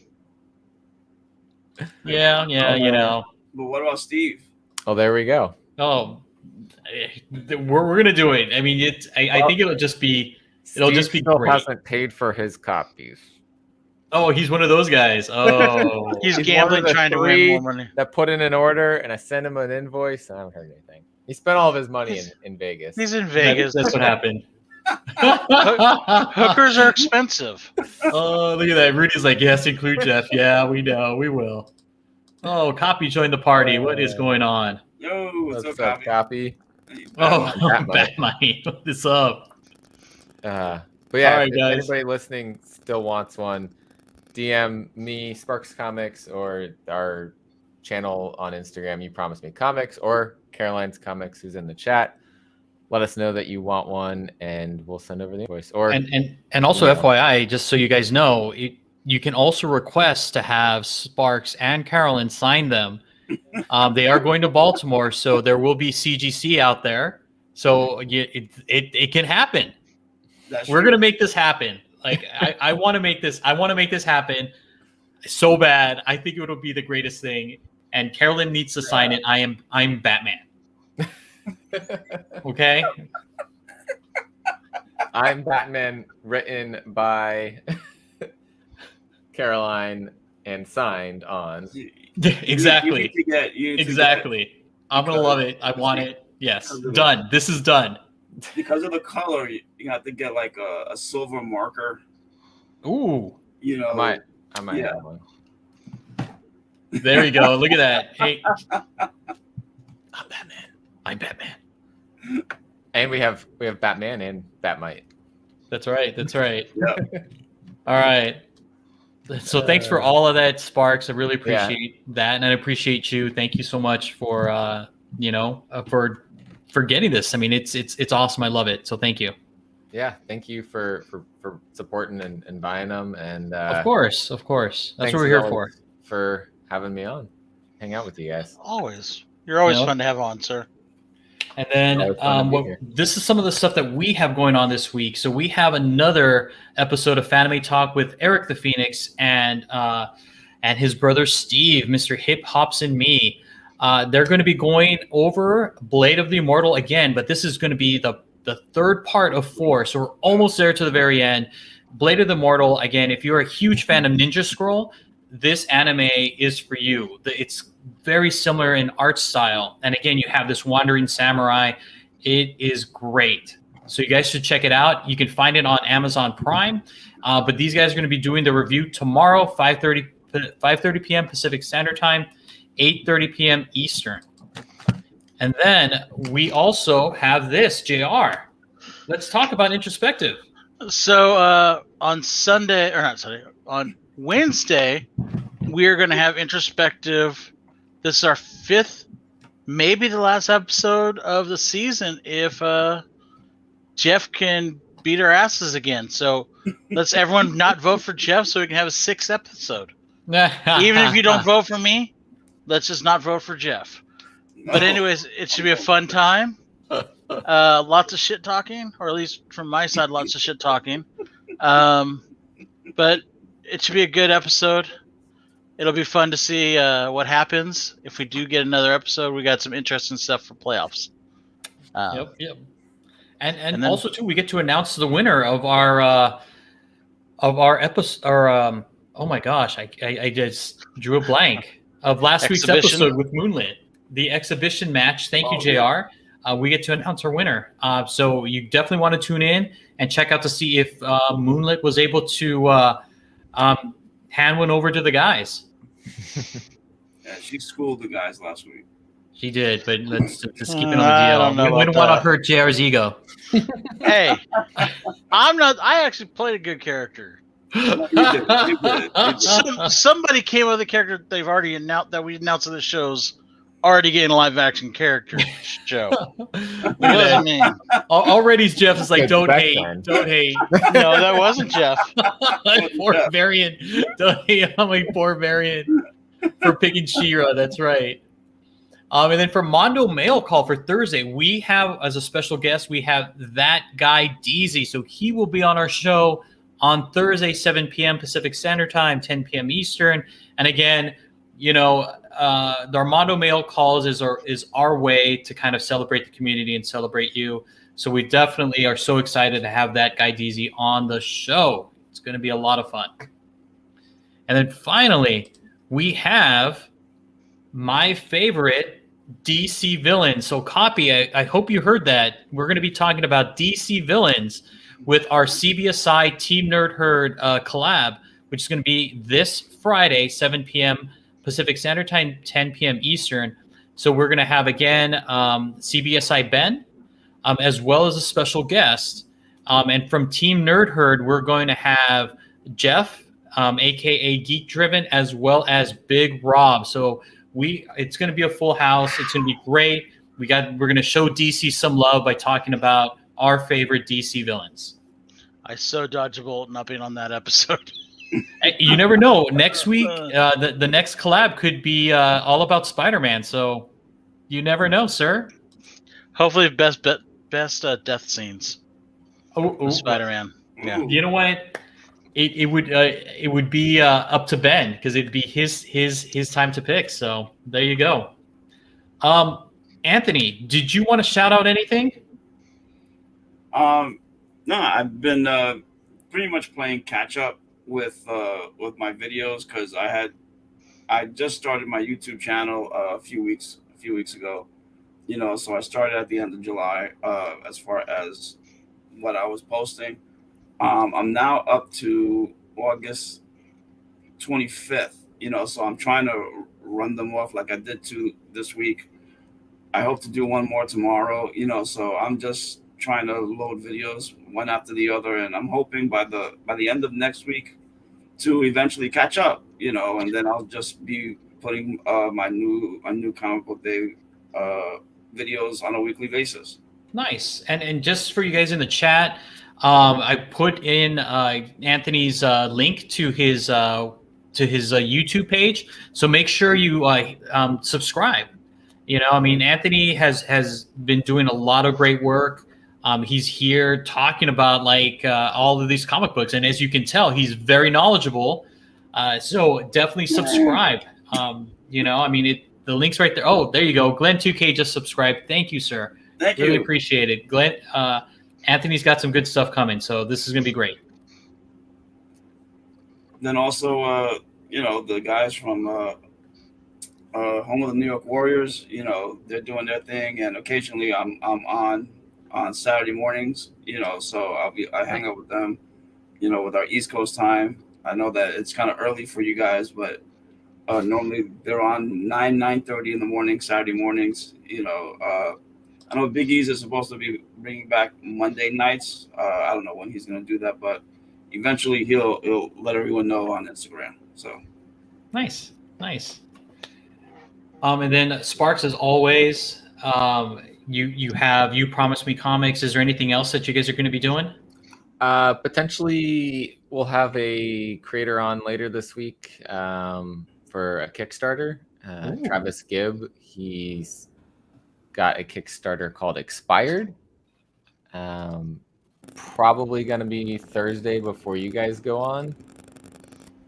Yeah, you know. But what about Steve? Oh, there we go. Oh, we're gonna do it. I mean, I think it'll just be Steve still great. hasn't paid for his copies. Oh, he's one of those guys. Oh, He's He's gambling, one of the trying to win three more money. that put in an order, and I sent him an invoice, and I haven't heard anything. He spent all of his money in Vegas. He's in Vegas. That's what happened. Hookers are expensive. Oh, look at that. Rudy's like, yes, include Jeff. Yeah, we know. We will. Oh, Copy joined the party. What is going on? Yo, what's What's up, up, Copy? Oh, Batmite. Batmite. What is up? But yeah, All right, if guys. anybody listening still wants one, DM me, Sparks Comics, or our channel on Instagram, You Promise Me Comics, or Caroline's Comics, who's in the chat. Let us know that you want one, and we'll send over the invoice. Or And also, Yeah. FYI, just so you guys know, you can also request to have Sparks and Carolyn sign them. They are going to Baltimore, so there will be CGC out there. So it can happen. We're gonna make this happen. Like I want to make this. I want to make this happen so bad. I think it would be the greatest thing. And Carolyn needs to sign it. I'm Batman. Okay. I'm Batman, written by Caroline and signed on. Exactly. You need to Exactly. I'm gonna love it. I want it. Yes. Done. This is done. because of the color, you have to get like a silver marker. Ooh. You know, I might Yeah. have one. There you go. Look at that. Hey. I'm Batman. I'm Batman. And we have Batman and Batmite. That's right. That's right. Yeah. All right. So thanks for all of that, Sparks. I really appreciate that, and I appreciate you. Thank you so much for for getting this. I mean, it's awesome. I love it. So thank you. Yeah, thank you for supporting and buying them. And Of course. That's thanks what we're here as for. always for having me on, hang out with you guys. Always. You're always You know? fun to have on, sir. And then Yeah, it's fun to be here. this is some of the stuff that we have going on this week. So we have another episode of Fanime Talk with Eric the Phoenix and his brother Steve, Mr. Hip Hops and Me. They're going to be going over Blade of the Immortal again, but this is going to be the third part of 4. So we're almost there to the very end. Blade of the Immortal, again, if you're a huge fan of Ninja Scroll, this anime is for you. It's very similar in art style. And again, you have this wandering samurai. It is great. So you guys should check it out. You can find it on Amazon Prime. But these guys are going to be doing the review tomorrow, 5:30 p.m. Pacific Standard Time, 8:30 p.m. Eastern. And then we also have this, JR. Let's talk about Introspective. So on Wednesday, we're going to have Introspective. This is our 5th, maybe the last episode of the season if Jeff can beat our asses again. So let's everyone not vote for Jeff so we can have a 6th episode. Even if you don't vote for me, let's just not vote for Jeff. But anyways, it should be a fun time. Lots of shit talking, or at least from my side, lots of shit talking. But it should be a good episode. It'll be fun to see what happens if we do get another episode. We got some interesting stuff for playoffs. Yep. And then, also too, we get to announce the winner of our episode. Or oh my gosh, I just drew a blank of last week's episode with Moonlit, the exhibition match. Thank you, JR. We get to announce our winner. So you definitely want to tune in and check out to see if Moonlit was able to hand one over to the guys. Yeah, she schooled the guys last week. She did, but let's just keep it on the DL. We don't want to hurt JR's ego. Hey, I'm not. I actually played a good character. You did. Somebody came up with a character they've already announced that we announced in the show's already getting a live action character show. What does that mean? Already Jeff is like, don't hate. No, that wasn't Jeff. Poor variant. Don't hate on my poor variant for picking She-Ra. That's right. And then for Mondo Mail Call for Thursday, we have, as a special guest, we have that guy, Deezy. So he will be on our show on Thursday, 7 p.m. Pacific Standard Time, 10 p.m. Eastern. And again, you know, the Armando Mail Calls is our way to kind of celebrate the community and celebrate you. So we definitely are so excited to have that guy, Deezy, on the show. It's going to be a lot of fun. And then finally, we have my favorite DC villain. So Copy, I hope you heard that. We're going to be talking about DC villains with our CBSI Team Nerd Herd collab, which is going to be this Friday, 7 p.m. Pacific Standard Time, 10 p.m. Eastern. So we're going to have, again, CBSI Ben, as well as a special guest. And from Team Nerd Herd, we're going to have Jeff, a.k.a. Geek Driven, as well as Big Rob. So it's going to be a full house. It's going to be great. We're going to show DC some love by talking about our favorite DC villains. I so dodged a bullet not being on that episode. You never know. Next week, the next collab could be all about Spider-Man. So you never know, sir. Hopefully, best death scenes. Spider-Man. Yeah. You know what? It would be up to Ben because it'd be his time to pick. So there you go. Anthony, did you want to shout out anything? No, I've been pretty much playing catch up with my videos because I just started my YouTube channel a few weeks ago. You know, so I started at the end of July as far as what I was posting. I'm now up to August 25th, you know, so I'm trying to run them off like I did this week. I hope to do one more tomorrow, you know, so I'm just trying to load videos one after the other, and I'm hoping by the end of next week to eventually catch up, you know, and then I'll just be putting my new comic book day videos on a weekly basis. Nice. And just for you guys in the chat, I put in Anthony's link to his YouTube page. So make sure you subscribe. You know, I mean, Anthony has been doing a lot of great work. He's here talking about all of these comic books, and as you can tell, he's very knowledgeable. So definitely subscribe. You know, I mean, the link's right there. Oh, there you go. Glenn 2K just subscribed. Thank you, sir. Thank you. Really appreciate it, Glenn. Anthony's got some good stuff coming, so this is going to be great. Then also, you know, the guys from home of the New York Warriors, you know, they're doing their thing, and occasionally I'm on Saturday mornings, you know, so I hang out with them, you know, with our East Coast time. I know that it's kind of early for you guys, but normally they're on 9:30 in the morning, Saturday mornings, you know. I know Big E's is supposed to be bringing back Monday nights. I don't know when he's going to do that, but eventually he'll let everyone know on Instagram. So nice. And then Sparks, as always, you promised me comics. Is there anything else that you guys are going to be doing? Potentially, we'll have a creator on later this week for a Kickstarter. Travis Gibb, he's got a Kickstarter called Expired. Probably going to be Thursday before you guys go on.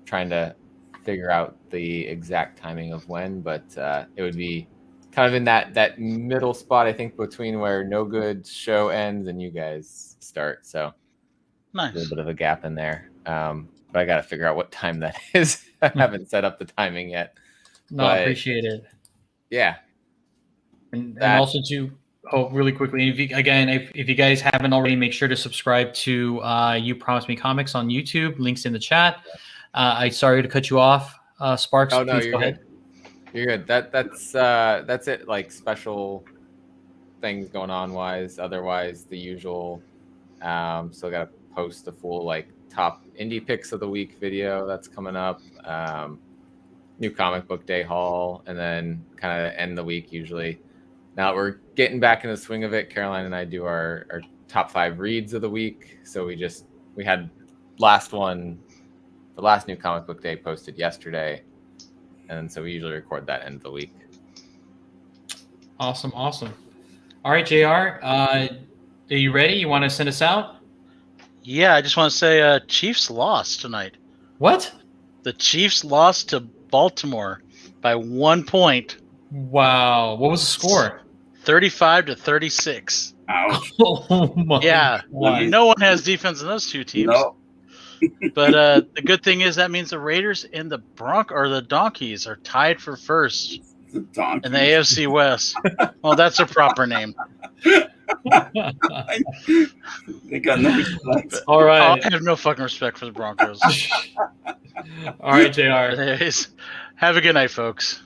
Trying to figure out the exact timing of when, but it would be kind of in that middle spot, I think, between where No Good show ends and you guys start. So Nice. a little bit of a gap in there. But I got to figure out what time that is. I haven't set up the timing yet. No, But, appreciate it. Yeah. And also to really quickly, if you guys haven't already, make sure to subscribe to You Promise Me Comics on YouTube. Links in the chat. I sorry to cut you off, Sparks. Oh no, please you're go good. ahead. You're good. That's it. Like special things going on wise. Otherwise, the usual. Still got to post the full like top indie picks of the week video that's coming up. New comic book day haul, and then kind of end the week usually. Now that we're getting back in the swing of it, Caroline and I do our top 5 reads of the week. So we had the last new comic book day posted yesterday, and so we usually record that end of the week. Awesome. All right, JR, are you ready? You want to send us out? Yeah, I just want to say Chiefs lost tonight. What? The Chiefs lost to Baltimore by 1 point. Wow. What was the score? 35-36. Ouch. Oh my Yeah. God. No one has defense in those two teams. No. But the good thing is that means the Raiders and the the Donkeys are tied for first The donkey. in the AFC West. Well, that's a proper name. They got no respect. All right. I have no fucking respect for the Broncos. All right, JR. Anyways, have a good night, folks.